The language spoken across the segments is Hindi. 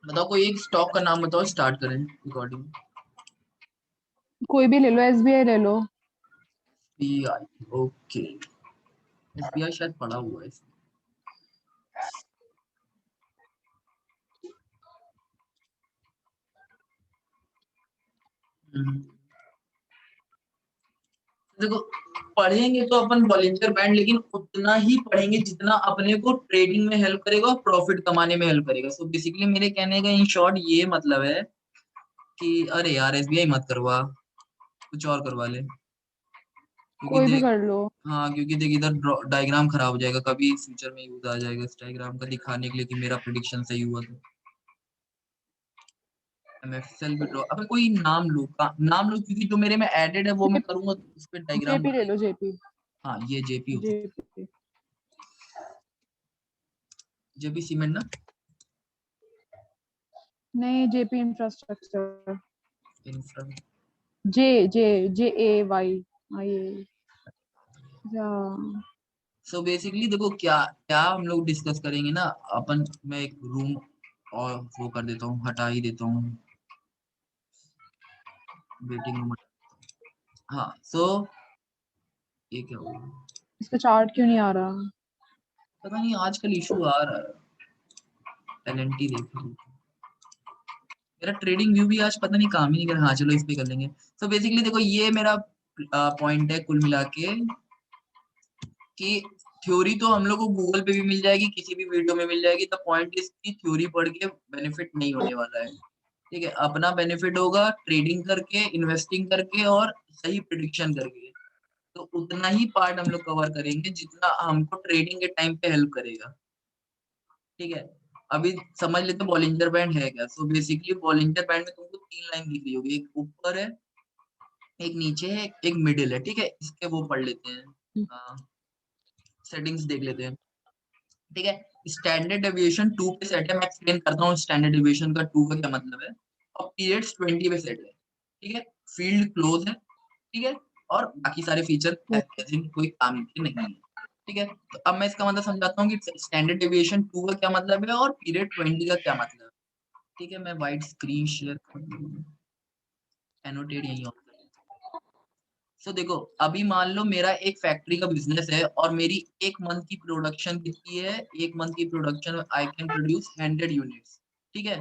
बताओ कोई एक स्टॉक का नाम बताओ, स्टार्ट करें रिकॉर्डिंग। कोई भी ले लो, एसबीआई ले लो। SBI, okay. एसबीआई शायद पड़ा हुआ है। हम्म, देखो पढ़ेंगे तो अपन वॉलेंटियर बैंड, लेकिन उतना ही पढ़ेंगे जितना अपने को ट्रेडिंग में हेल्प करेगा और प्रॉफिट कमाने में हेल्प करेगा। सो बेसिकली मेरे कहने का इन शॉर्ट ये मतलब है कि अरे यार एसबीआई मत करवा, कुछ और करवा ले, क्योंकि कोई भी देख, कर लो। हाँ क्योंकि देख इधर डायग्राम खराब हो जाएगा, कभी फ्यूचर में यूज आ जाएगा इस डायग्राम का दिखाने के लिए कि मेरा प्रिडिक्शन सही हुआ। तो एमएफएल विड्रॉ, अबे कोई नाम लो का नाम लो, क्योंकि जो मेरे में एडेड है वो मैं करूंगा तो उस पे डायग्राम जेपी ले बनेगा। लो, जेपी। हाँ ये जेपी हो सकता जेपी। है, जेपी सीमेंट ना। नहीं, जेपी इंफ्रास्ट्रक्चर। इंफ्रा। जे जे जे ए वाई आई ए। या सो बेसिकली देखो क्या क्या हम लोग डिस्कस करेंगे ना अपन। मैं एक रूम और वो कर देता हूँ, हटा ही देता हूँ, वेटिंग रूम। हाँ सो ये क्या होगा, इसका चार्ट क्यों नहीं आ रहा? पता नहीं आजकल इशू आ रहा है। एलएनटी देख लो, मेरा ट्रेडिंग व्यू भी आज पता नहीं काम ही नहीं कर रहा। हाँ चलो इस पे कर लेंगे। सो बेसिकली देखो ये मेरा पॉइंट है कुल मिला के, कि थ्योरी तो हम लोग को गूगल पे भी मिल जाएगी, किसी भी वीडियो में मिल जाएगी। द पॉइंट इज की थ्योरी पढ़ के बेनिफिट नहीं होने वाला है। ठीक है, अपना बेनिफिट होगा ट्रेडिंग करके, इन्वेस्टिंग करके और सही प्रिडिक्शन करके। तो उतना ही पार्ट हम लोग कवर करेंगे जितना हमको ट्रेडिंग के टाइम पे हेल्प करेगा। ठीक है, अभी समझ लेते हैं बॉलिंजर बैंड है क्या। सो बेसिकली बॉलिंजर बैंड में तुमको तीन लाइन दिख रही होगी, एक ऊपर है, एक नीचे है, एक मिडिल है। ठीक है, इसके वो पढ़ लेते हैं, सेटिंग्स देख लेते हैं। ठीक है, स्टैंडर्ड डेविएशन 2 पे सेट है। मैं एक्सप्लेन करता हूँ स्टैंडर्ड डेविएशन का 2 का क्या मतलब है। और पीरियड्स 20 पे सेट है। ठीक है, फील्ड क्लोज है। ठीक है, और बाकी सारे फीचर कोई काम के नहीं है। ठीक है, तो अब मैं इसका मतलब समझाता हूँ कि स्टैंडर्ड डेविएशन 2 का क्या मतलब है और पीरियड 20 का क्या मतलब है। ठीक है, मैं व्हाइट स्क्रीन शेयर कर दूँ, एनोटेट यहीं ऑन कर लेता हूँ। सो देखो अभी मान लो मेरा एक फैक्ट्री का बिजनेस है और मेरी एक मंथ की प्रोडक्शन कितनी है। एक मंथ की production I can produce 100 units. ठीक है,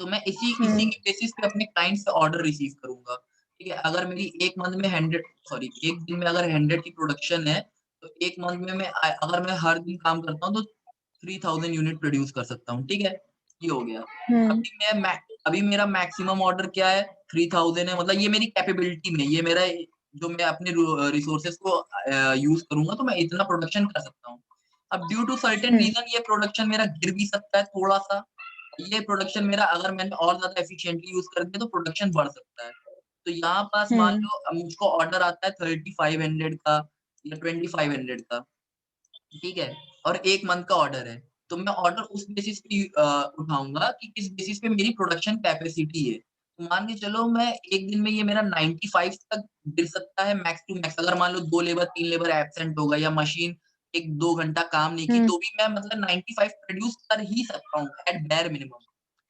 तो मैं इसी इसी के बेसिस पे अपने क्लाइंट से ऑर्डर रिसीव करूंगा। ठीक है, अगर मेरी एक मंथ में 100, सॉरी एक दिन में अगर 100 की प्रोडक्शन है, तो एक मंथ में मैं अगर मैं हर दिन काम करता हूँ तो 3000 यूनिट प्रोड्यूस कर सकता हूँ। ठीक है, ये हो गया। हम्म। अभी मेरा मैक्सिमम ऑर्डर क्या है, 3000 है। मतलब ये मेरी कैपेबिलिटी में, ये मेरा जो मैं अपने रिसोर्सेज को यूज करूंगा तो मैं इतना प्रोडक्शन कर सकता हूँ। अब ड्यू टू सर्टेन रीजन ये प्रोडक्शन मेरा गिर भी सकता है थोड़ा सा। ये प्रोडक्शन मेरा अगर मैंने और ज्यादा एफिशिएंटली यूज कर दिया तो प्रोडक्शन बढ़ सकता है। तो यहाँ पास मान हम्म। लो अब मुझको ऑर्डर आता है 3500 का या 2500 का। ठीक है, और एक मंथ का ऑर्डर है, तो मैं ऑर्डर उस बेसिस पे उठाऊंगा कि किस बेसिस पे मेरी प्रोडक्शन कैपेसिटी है। तो मान के चलो मैं एक दिन में ये मेरा 95 तक गिर सकता है मैक्स टू मैक्स। अगर मान लो 2 लेबर 3 लेबर एब्सेंट हो गए या मशीन 1-2 घंटा काम नहीं की, हम्म। तो भी मैं मतलब 95 प्रोड्यूस कर ही सकता हूँ एट बेयर मिनिमम।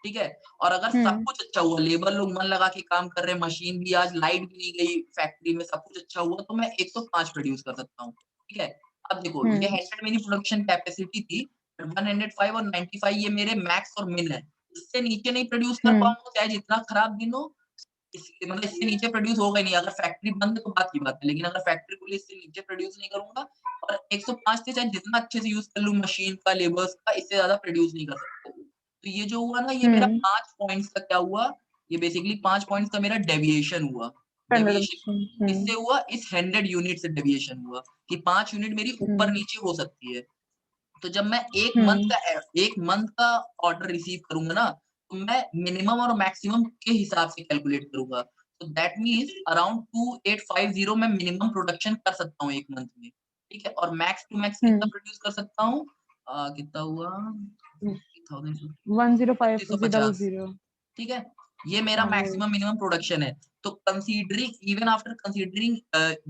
ठीक है, और अगर सब हम्म। कुछ अच्छा हुआ, लेबर लोग मन लगा के काम कर रहे हैं, मशीन भी आज लाइट भी नहीं गई फैक्ट्री में, सब कुछ अच्छा हुआ, तो मैं 105 प्रोड्यूस कर सकता हूँ। ठीक है, अब देखो ये हम्म। 100 मेरी प्रोडक्शन कैपेसिटी थी, 105 और 95 ये मेरे मैक्स और मिन है। इससे नीचे नहीं प्रोड्यूस कर हम्म। पाऊंगा चाहे जितना खराब दिन हो। मतलब इससे नीचे प्रोड्यूस होगा ही नहीं। अगर फैक्ट्री बंद है तो बात की बात है, लेकिन अगर फैक्ट्री खुली इससे नीचे प्रोड्यूस नहीं करूंगा। और 105 से चाहे जितना अच्छे से यूज कर लूं मशीन का, लेबर्स का, इससे ज्यादा प्रोड्यूस नहीं कर सकता। तो ये जो हुआ ना, ये मेरा हम्म। 5 पॉइंट्स का क्या हुआ, ये बेसिकली 5 पॉइंट्स का मेरा डेविएशन हुआ। स्टैंडर्ड। डेविएशन हम्म। किससे हुआ, इस 100 यूनिट से डेविएशन हुआ, कि 5 यूनिट मेरी ऊपर हम्म। नीचे हो सकती है। तो जब मैं हम्म। एक मंथ का ऑर्डर रिसीव करूंगा ना, तो मैं मिनिमम और मैक्सिमम के हिसाब से कैलकुलेट करूंगा। तो दैट मीन्स अराउंड 2850 मैं मिनिमम प्रोडक्शन कर सकता हूँ एक मंथ में। ठीक है, और मैक्स टू मैक्स कितना हम्म। प्रोड्यूस कर सकता हूँ, कितना हुआ, 105 डबल 3650। जीरो। ठीक है, ये मेरा हाँ बोल। मैक्सिमम मिनिमम प्रोडक्शन है। तो considering even after considering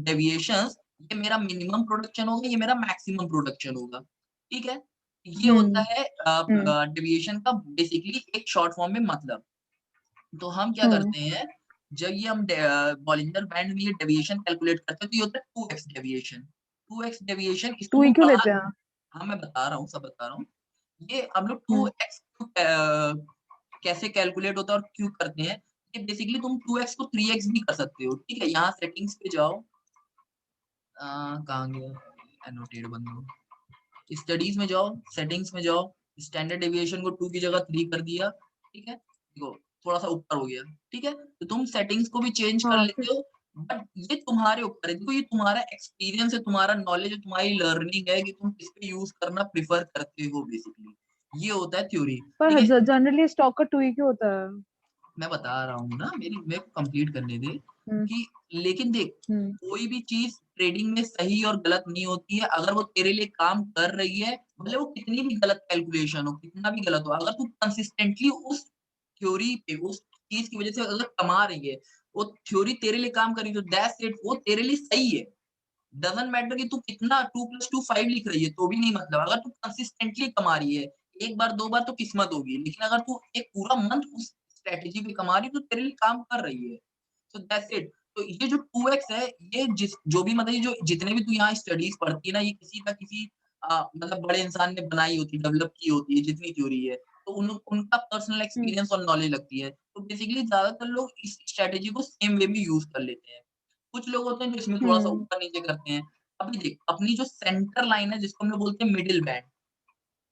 deviations, ये मेरा मिनिमम प्रोडक्शन होगा, ये मेरा मैक्सिमम प्रोडक्शन होगा। ठीक है, ये होता है हम्म डेविएशन का बेसिकली एक शॉर्ट फॉर्म में मतलब। तो हम क्या हम्म करते हैं, जब ये हम बॉलिंजर बैंड में ये डेविएशन कैलकुलेट करते हैं तो ये होता है 2x डेविएशन। 2x डेविएशन इसको टू ही वो क्यों बढ़ा, लेते हैं? हाँ मैं बता रहा हूँ, सब बता रहा हूँ। ये हम लोग हम्म 2x कैसे कैलकुलेट होता है और क्यों करते हैं, ये बेसिकली तुम 2x को 3x भी कर सकते हो, ठीक है? यहाँ सेटिंग्स पे जाओ, कहाँ गया? एनोटेट बंद हो, स्टडीज में जाओ, सेटिंग्स में जाओ, स्टैंडर्ड डेविएशन को 2 की जगह 3 कर दिया, ठीक है? देखो थोड़ा सा ऊपर हो गया, ठीक है? तो तुम सेटिंग्स को भी चेंज कर हाँ फिर लेते हो, बट ये तुम्हारे ऊपर है। देखो ये तुम्हारा एक्सपीरियंस है, तुम्हारा नॉलेज है, तुम्हारी लर्निंग है कि तुम किस पे यूज करना प्रेफर करते हो बेसिकली। ये होता है थ्योरी, ठीक पर है? जनरली स्टॉक का टू ही क्यों होता है? मैं बता रहा हूँ ना, मेरे को कंप्लीट करने दे हम्म कि, लेकिन देख, हम्म कोई भी चीज ट्रेडिंग में सही और गलत नहीं होती है। अगर वो तेरे लिए काम कर रही है, भले वो कितनी भी गलत कैलकुलेशन हो, कितना भी गलत हो, अगर तू कंसिस्टेंटली उस थ्योरी पे, उस चीज की वजह से अगर कमा रही है, वो थ्योरी तेरे लिए काम कर रही है, तो दैट्स इट, वो तेरे लिए सही है। डजंट मैटर कि तू कितना 2+2 5 लिख रही है, तो भी नहीं मतलब। अगर तू कंसिस्टेंटली कमा रही है, एक बार दो बार तो किस्मत होगी, लेकिन अगर तू एक पूरा मंथ उस स्ट्रेटेजी पे कमा रही है, तो तेरे लिए काम कर रही है। So that's it. तो ये जो 2x है, ये जिस जो भी मतलब ये जो जितने भी तू यहाँ स्टडीज पढ़ती है ना, ये किसी ना किसी मतलब बड़े इंसान ने बनाई होती है, डेवलप की होती है, जितनी थ्योरी है, तो उनका पर्सनल हम्म एक्सपीरियंस और नॉलेज लगती है। तो बेसिकली ज्यादातर लोग इस स्ट्रेटेजी को सेम वे में यूज कर लेते हैं। कुछ लोग होते हैं जो इसमें थोड़ा सा हम्म ऊपर नीचे करते हैं। अभी देख, अपनी जो सेंटर लाइन है जिसको हम लोग बोलते हैं मिडिल बैंड,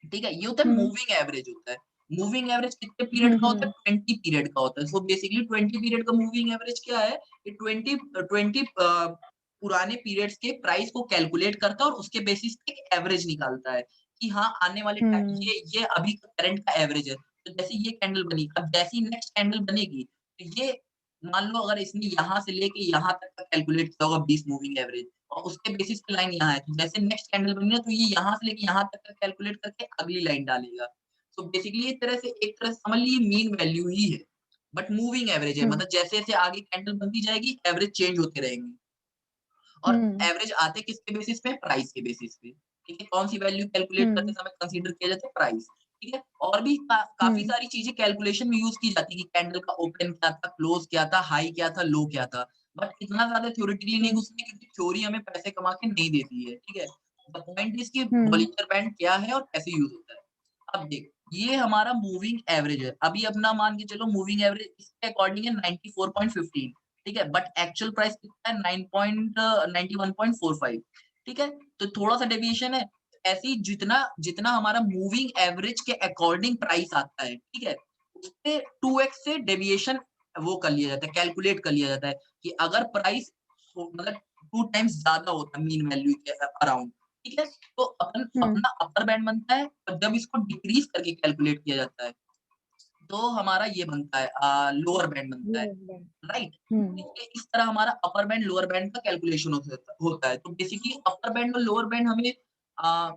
ठीक है? ये होता है हम्म मूविंग एवरेज होता है। मूविंग एवरेज कितने पीरियड का होता है? हम्म 20 पीरियड का होता है। सो बेसिकली 20 पीरियड का मूविंग एवरेज क्या है? ये 20 पुराने पीरियड्स के प्राइस को कैलकुलेट करता है और उसके बेसिस पे एक एवरेज निकालता है कि हाँ, आने वाले टाइम हम्म ये अभी करंट का एवरेज है। तो जैसे ये कैंडल बनी, अब जैसी नेक्स्ट कैंडल बनेगी, तो ये मान लो अगर इसने यहाँ से लेके यहाँ तक का कैलकुलेट किया होगा 20 मूविंग एवरेज, और उसके बेसिस पे लाइन यहाँ है, तो जैसे नेक्स्ट कैंडल बनी ना, तो ये यहाँ से लेके यहाँ तक का कैलकुलेट करके अगली लाइन डालेगा। तो बेसिकली एक तरह से समझ लीजिए मीन वैल्यू ही है, बट मूविंग एवरेज है। हम्म मतलब जैसे जैसे आगे कैंडल बनती जाएगी, एवरेज चेंज होते रहेंगे। और हम्म एवरेज आते किसके बेसिस पे? प्राइस के बेसिस पे, ठीक है? कौन सी वैल्यू कैलकुलेट करते हम्म समय कंसीडर किया जाता है? प्राइस, ठीक है? और भी काफी हम्म सारी चीजें कैलकुलेशन में यूज की जाती है कि कैंडल का ओपन क्या था, क्लोज क्या था, हाई क्या था, लो क्या था। बट इतना ज्यादा थ्योरेटिकली नहीं हम्म घुसने, क्योंकि थ्योरी हमें पैसे कमा के नहीं देती है, ठीक है? द पॉइंट इज कि हम्म बॉलिंजर बैंड क्या है और कैसे यूज होता है। अब देख, ये हमारा मूविंग एवरेज है। अभी अपना मान के चलो मूविंग एवरेज इसके अकॉर्डिंग है 94.15, ठीक है? बट एक्चुअल प्राइस कितना है? 91.45, ठीक है? तो थोड़ा सा डेविएशन है। ऐसे ही जितना जितना हमारा मूविंग एवरेज के अकॉर्डिंग प्राइस आता है, ठीक है? उससे 2x से डेविएशन वो कर लिया जाता है, कैलकुलेट कर लिया जाता है कि अगर प्राइस मतलब 2 टाइम्स ज्यादा होता है मीन वैल्यू के अराउंड, ठीक है? तो हम्म अपना अपर बैंड बनता है, और जब इसको डिक्रीज करके कैलकुलेट किया जाता है, तो हमारा ये बनता है लोअर बैंड बनता है, राइट? हम्म ये इस तरह हमारा अपर बैंड लोअर बैंड का कैलकुलेशन होता है। तो बेसिकली अपर बैंड और लोअर बैंड हमें आ,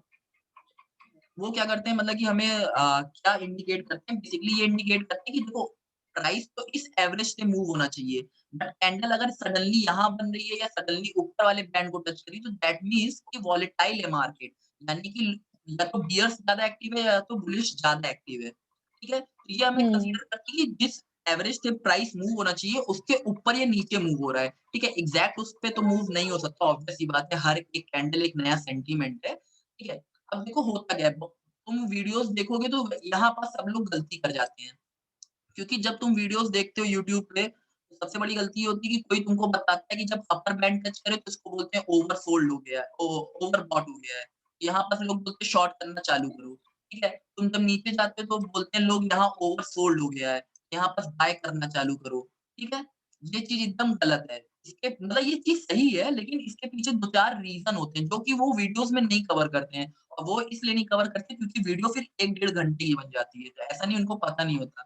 वो क्या करते हैं, मतलब कि हमें क्या इंडिकेट करते हैं? बेसिकली ये इंडिकेट करते हैं कि देखो, प्राइस तो इस एवरेज से मूव होना चाहिए, बट कैंडल अगर सडनली यहाँ बन रही है या सडनली ऊपर वाले बैंड को टच करी, तो दैट मीन्स कि वॉलेटाइल है मार्केट, यानी कि या तो बियर्स ज्यादा एक्टिव है या तो बुलिश ज्यादा एक्टिव है, ठीक है? तो ये हमें हम्म कंसीडर करती है कि जिस एवरेज से प्राइस मूव होना चाहिए, उसके ऊपर या नीचे मूव हो रहा है, ठीक है? एग्जैक्ट उस पे तो मूव नहीं हो सकता, ऑब्वियस सी बात है, हर एक कैंडल एक नया सेंटीमेंट है, ठीक है? अब देखो होता क्या है, तुम वीडियोस देखोगे तो यहाँ पर सब लोग गलती कर जाते हैं, क्योंकि जब तुम वीडियोस देखते हो यूट्यूब पे, तो सबसे बड़ी गलती ये होती है कि कोई तुमको बताता है कि जब अपर बैंड टच करे तो इसको बोलते हैं ओवरसोल्ड हो गया है, ओवरबॉट हो गया है। यहाँ पर लोग बोलते हैं शॉर्ट करना चालू करो, ठीक है? तुम जब नीचे जाते हो तो बोलते हैं लोग यहाँ ओवरसोल्ड हो गया है, यहाँ पर बाय करना चालू करो, ठीक है? ये चीज एकदम गलत है। इसके मतलब ये चीज सही है, लेकिन इसके पीछे 2-4 रीजन होते हैं जो कि वो वीडियोस में नहीं कवर करते हैं। और वो इसलिए नहीं कवर करते क्योंकि वीडियो फिर 1-1.5 घंटे की बन जाती है, तो ऐसा नहीं, उनको पता नहीं होता।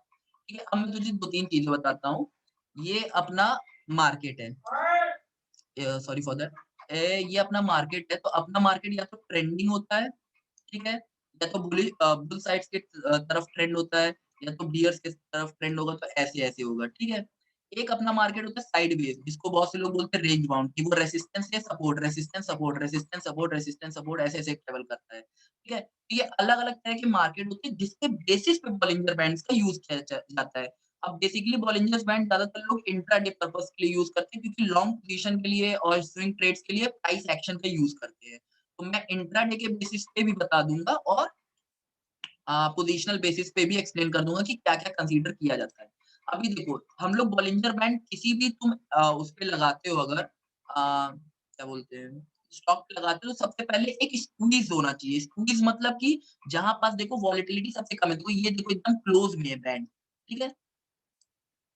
ठीक है, अब मैं तुझे 2-3 चीज़ें बताता हूँ। ये अपना मार्केट है, सॉरी फॉर दैट। ये अपना मार्केट है, तो अपना मार्केट या तो ट्रेंडिंग होता है, ठीक है? या तो बुल साइड्स के तरफ ट्रेंड होता है, या तो बियर्स के तरफ ट्रेंड होगा, तो ऐसे-ऐसे होगा, ठीक है? एक अपना मार्केट होता है साइडवेज, जिसको बहुत से लोग बोलते हैं रेंज बाउंड, कि वो रेजिस्टेंस से support, resistance support, resistance support, resistance support, ऐसे-ऐसे ट्रेवल करता है। ठीक है? तो ये अलग-अलग तरह के मार्केट होते हैं जिसके बेसिस पे बॉलिंजर बैंड्स का यूज़ किया जाता है। अब बेसिकली बॉलिंजर बैंड ज्यादातर लोग इंट्राडे पर्पस के लिए यूज़ करते हैं, क्योंकि लॉन्ग पोजीशन के लिए और स्विंग ट्रेड्स के लिए प्राइस एक्शन का यूज़ करते हैं। तो मैं इंट्राडे के बेसिस पे भी बता दूँगा और पोजिशनल बेसिस पे भी एक्सप्लेन कर दूँगा कि क्या-क्या कंसीडर किया जाता है। अभी देखो, हम लोग बॉलिंजर बैंड किसी भी तुम उस पे लगाते हो अगर क्या बोलते हैं, स्टॉक पे लगाते हो, तो सबसे पहले एक स्क्वीज़ होना चाहिए। स्क्वीज़ मतलब कि जहाँ पास देखो वॉलेटिलिटी सबसे कम है। देखो ये देखो एकदम क्लोज़ में है बैंड, ठीक है?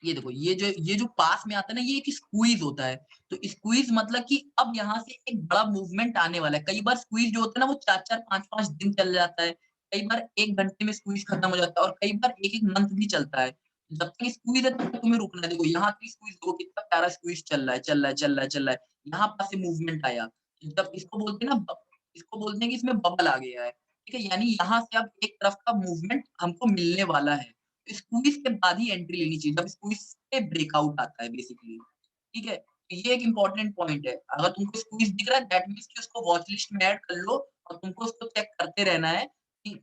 ये देखो, ये जो पास में आता है ना, ये एक स्क्वीज़ होता है। तो स्क्वीज़ मतलब कि अब यहाँ से एक बड़ा मूवमेंट आने वाला है। कई बार स्क्वीज़ जो होता है ना, वो 4-4 5-5 दिन चल जाता है। कई बार 1 घंटे में स्क्वीज़ खत्म हो जाता है और कई बार 1-1 मंथ भी चलता है। जब तक स्क्वीज़ है तब तक तुम्हें रुकना है। देखो यहाँ पे स्क्वीज़ देखो कितना प्यारा स्क्वीज़ चल रहा है, चल रहा है, चल रहा है, चल रहा है। यहाँ पास से मूवमेंट आया। जब इसको बोलते हैं ना इसको बोलते हैं कि इसमें बबल आ गया है। ठीक है? यानी यहाँ से अब एक तरफ का मूवमेंट हमको मिलने वाला है। स्क्वीज़ के बाद ही एंट्री लेनी चाहिए, जब स्क्वीज़ पे ब्रेकआउट आता है बेसिकली, ठीक है? तो ये एक इम्पोर्टेंट पॉइंट है। अगर तुमको स्क्वीज़ दिख रहा है दैट मीन्स कि उसको वॉच लिस्ट में ऐड कर लो और तुमको उसको चेक करते रहना है कि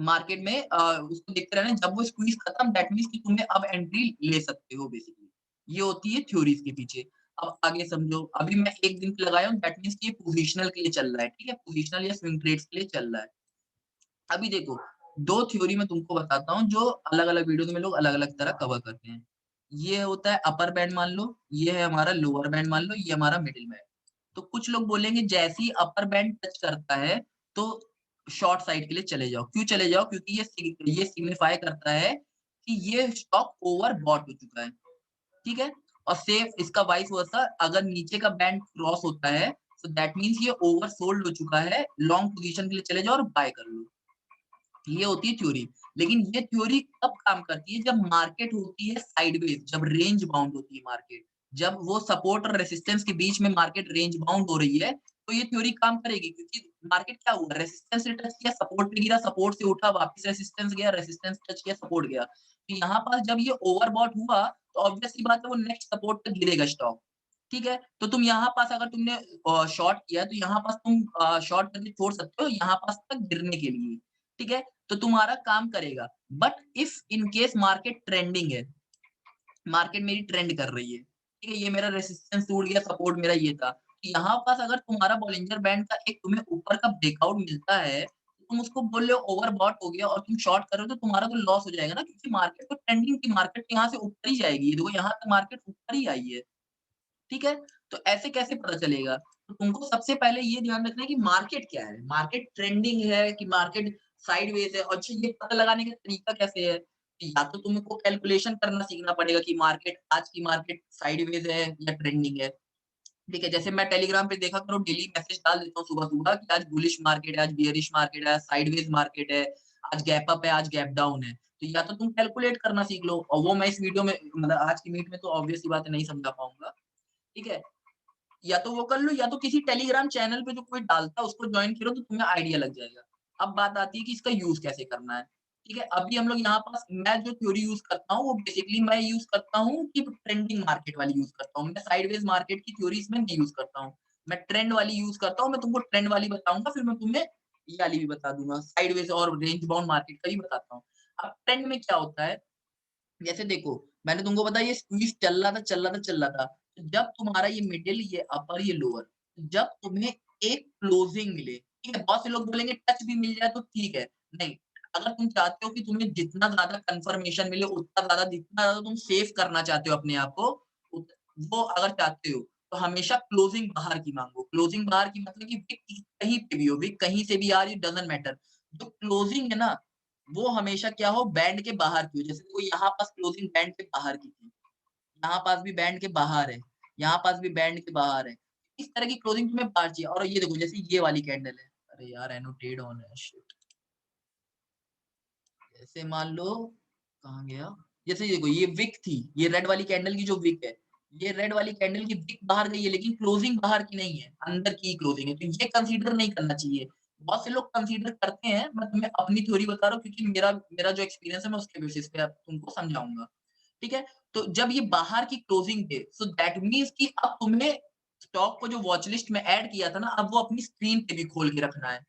मार्केट में उसको देखते रहना है, जब वो स्क्वीज़ खत्म दैट मीन्स कि तुम्हें अब एंट्री ले सकते हो बेसिकली। ये होती है थ्योरीज़ के पीछे। अब आगे समझो, अभी मैं 1 दिन पे लगाया हूँ दैट मीन्स कि ये पोजिशनल के लिए चल रहा है, ठीक है? पोजिशनल या स्विंग ट्रेड्स के लिए चल रहा है। अभी देखो, 2 थ्योरी मैं तुमको बताता हूँ जो अलग-अलग वीडियोज़ में लोग अलग-अलग तरह कवर करते हैं। ये होता है अपर बैंड मान लो, ये है हमारा लोअर बैंड मान लो, ये हमारा मिडल बैंड। तो कुछ लोग बोलेंगे जैसे ही अपर बैंड टच करता है, तो शॉर्ट साइड के लिए चले जाओ। क्यों चले जाओ? क्योंकि ये सिग्निफाई करता है कि ये स्टॉक ओवरबॉट हो चुका है। ठीक है? और सेम इसका वाइस वर्सा, अगर नीचे का बैंड क्रॉस होता है, सो दैट मीन्स ये ओवरसोल्ड हो चुका है, लॉन्ग पोजीशन के लिए चले जाओ और बाय कर लो। ये होती है थ्योरी। लेकिन ये थ्योरी कब काम करती है? जब मार्केट होती है साइडवेज, जब रेंज बाउंड होती है मार्केट, जब वो सपोर्ट और रेजिस्टेंस के बीच में मार्केट रेंज बाउंड हो रही है, तो ये थ्योरी काम करेगी, क्योंकि मार्केट क्या हुआ, रेजिस्टेंस से टच किया, सपोर्ट पे गिरा, सपोर्ट से उठा, वापस रेजिस्टेंस गया, रेजिस्टेंस टच किया, सपोर्ट गया। तो यहाँ पास जब ये ओवरबॉट हुआ, तो ऑब्वियस सी बात है वो नेक्स्ट सपोर्ट तक गिरेगा स्टॉक। ठीक है? तो तुम यहाँ पास अगर तुमने शॉर्ट किया, तो यहाँ पास तुम शॉर्ट करके छोड़ सकते हो यहाँ पास तक गिरने के लिए। ठीक है? तो तुम्हारा काम करेगा। But if in case market trending है, मार्केट मेरी ट्रेंड कर रही है, ठीक है? ये मेरा रेजिस्टेंस टूट गया, सपोर्ट मेरा ये था। तो यहाँ पास अगर तुम्हारा बॉलिंजर बैंड का एक तुम्हें ऊपर का ब्रेकआउट मिलता है, तो तुम उसको बोल रहे हो ओवरबॉट हो गया और तुम शॉर्ट कर रहे हो, तो तुम्हारा तो लॉस हो जाएगा ना, क्योंकि मार्केट तो ट्रेंडिंग थी, मार्केट यहाँ से ऊपर ही जाएगी। देखो यहाँ तक मार्केट ऊपर ही आई है। ठीक है? तो ऐसे कैसे पता चलेगा? तो तुमको सबसे पहले ये ध्यान रखना है कि मार्केट क्या है? मार्केट ट्रेंडिंग है कि मार्केट साइडवेज है? अच्छा, ये पता लगाने का तरीका कैसे है? या तो तुमको कैलकुलेशन करना सीखना पड़ेगा कि मार्केट, आज की मार्केट साइडवेज है या ट्रेंडिंग है। ठीक है? जैसे मैं टेलीग्राम पे देखा करो, डेली मैसेज डाल देता हूँ सुबह-सुबह कि आज बुलिश मार्केट है, आज बियरिश मार्केट है, आज साइडवेज मार्केट है, आज गैप अप है, आज गैप डाउन है। तो या तो तुम कैलकुलेट करना सीख लो, और वो मैं इस वीडियो में, मतलब आज की मीट में तो ऑब्वियस सी बात है नहीं समझा पाऊँगा। ठीक है? या तो वो कर लो, या तो किसी टेलीग्राम चैनल पे जो कोई डालता है उसको ज्वाइन करो, तो तुम्हें आइडिया लग जाएगा। अब बात आती है कि इसका यूज़ कैसे करना है। ठीक है? अभी हम लोग यहाँ पास, मैं जो थ्योरी यूज़ करता हूँ वो बेसिकली मैं यूज़ करता हूँ कि ट्रेंडिंग मार्केट वाली यूज़ करता हूँ। मैं साइडवेज मार्केट की थ्योरी इसमें नहीं यूज़ करता हूँ। मैं ट्रेंड वाली यूज़ करता हूँ। मैं तुमको ट्रेंड वाली बताऊँगा, फिर मैं तुम्हें ये वाली भी बता दूँगा। साइडवेज और रेंज बाउंड मार्केट का भी बताता हूँ। अब ट्रेंड में क्या होता है, जैसे देखो, मैंने तुमको बताया ये स्क्वीज़ चल रहा था, चल रहा था, चल रहा था। तो जब तुम्हारा ये मिडल, ये अपर, ये लोअर, जब तुम्हें एक क्लोजिंग मिले, ठीक है? बहुत से लोग बोलेंगे टच भी मिल जाए तो ठीक है। नहीं, अगर तुम चाहते हो कि तुम्हें जितना ज़्यादा कन्फर्मेशन मिले, उतना ज़्यादा, जितना ज़्यादा तुम सेफ करना चाहते हो अपने आप को, उत वो अगर चाहते हो, तो हमेशा क्लोजिंग बाहर की माँगो। क्लोजिंग बाहर की मतलब कि विक कहीं पे भी हो, विक कहीं से भी आ रही हो, डज़न्ट मैटर। जो क्लोजिंग है ना, वो हमेशा क्या हो, बैंड के बाहर की हो। जैसे वो यहाँ पास क्लोजिंग बैंड के बाहर की थी, यहाँ पास भी बैंड के बाहर है, यहाँ पास भी बैंड के बाहर है। इस तरह की क्लोजिंग तुम्हें बाहर चाहिए। और ये देखो, जैसे ये वाली कैंडल है, अरे यार एनोटेट ऑन है, शिट। जैसे मान लो, कहाँ गया? जैसे ये देखो, ये विक थी, ये रेड वाली कैंडल की जो विक है, ये रेड वाली कैंडल की विक बाहर गई है, लेकिन क्लोजिंग बाहर की नहीं है, अंदर की क्लोजिंग है, तो ये कंसीडर नहीं करना चाहिए। बहुत से लोग कंसीडर करते हैं, मैं तुम्हें अपनी थ्योरी बता रहा हूँ, क्योंकि मेरा मेरा जो एक्सपीरियंस है मैं उसके बेसिस पे अब तुमको समझाऊंगा। ठीक है? तो जब ये बाहर की क्लोजिंग पे, सो दैट मीन्स कि अब तुम्हें स्टॉक को जो वॉच लिस्ट में ऐड किया था ना, अब वो अपनी स्क्रीन पे भी खोल के रखना है।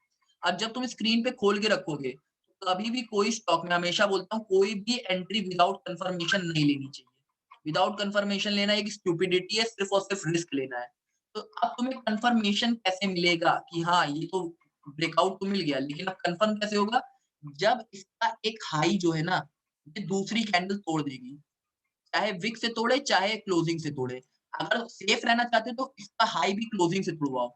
अब जब तुम स्क्रीन पे खोल के रखोगे, तो कभी भी कोई स्टॉक, मैं हमेशा बोलता हूँ, कोई भी एंट्री विदाउट कंफर्मेशन नहीं लेनी चाहिए। विदाउट कंफर्मेशन लेना एक स्टूपिडिटी है, सिर्फ और सिर्फ रिस्क लेना है। तो अब तुम्हें कंफर्मेशन कैसे मिलेगा कि हाँ, ये तो ब्रेकआउट तो मिल गया, लेकिन अब कंफर्म कैसे होगा? जब इसका एक हाई जो है ना, ये दूसरी कैंडल तोड़ देगी, चाहे विक से तोड़े, चाहे क्लोजिंग से तोड़े। अगर सेफ रहना चाहते हो तो इसका हाई भी क्लोजिंग से तोड़वाओ,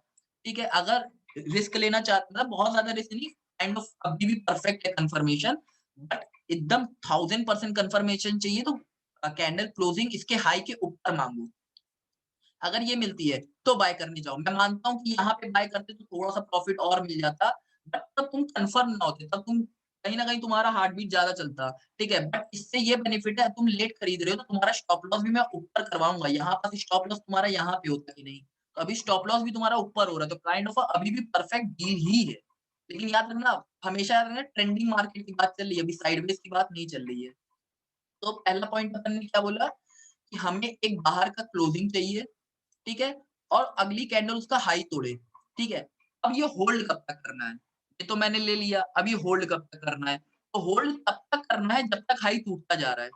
ठीक है? अगर रिस्क लेना चाहते, मतलब बहुत ज्यादा रिस्क नहीं, काइंड ऑफ अभी भी परफेक्ट है कंफर्मेशन, बट एकदम 1000% कंफर्मेशन चाहिए तो कैंडल क्लोजिंग इसके हाई के ऊपर मांगो। अगर ये मिलती है तो बाय करने जाओ। मैं मानता हूँ कि यहाँ पे बाय करते तो थोड़ा-सा प्रॉफिट और मिल जाता, बट तब तुम कन्फर्म ना होते, तब तुम कहीं न कहीं तुम्हारा हार्ट बीट ज़्यादा चलता, ठीक है? बट इससे ये बेनिफिट है, तुम लेट खरीद रहे हो तो तुम्हारा स्टॉप लॉस भी मैं ऊपर करवाऊँगा। यहाँ पास स्टॉप लॉस तुम्हारा यहाँ पे होता कि नहीं, तो अभी स्टॉप लॉस भी तुम्हारा ऊपर हो रहा है, तो काइंड ऑफ अभी भी परफेक्ट डील ही है। लेकिन याद रखना, हमेशा याद रखना, ट्रेंडिंग मार्केट की बात चल रही है, अभी साइडवेज की बात नहीं चल रही है। तो पहला पॉइंट अपन ने क्या बोला कि हमें एक बाहर का क्लोजिंग चाहिए, ठीक है? और अगली कैंडल उसका हाई तोड़े, ठीक है? अब ये होल्ड कब तक करना है? ये तो मैंने ले लिया, अब ये होल्ड कब तक करना है? तो होल्ड तब तक करना है जब तक हाई टूटता जा रहा है।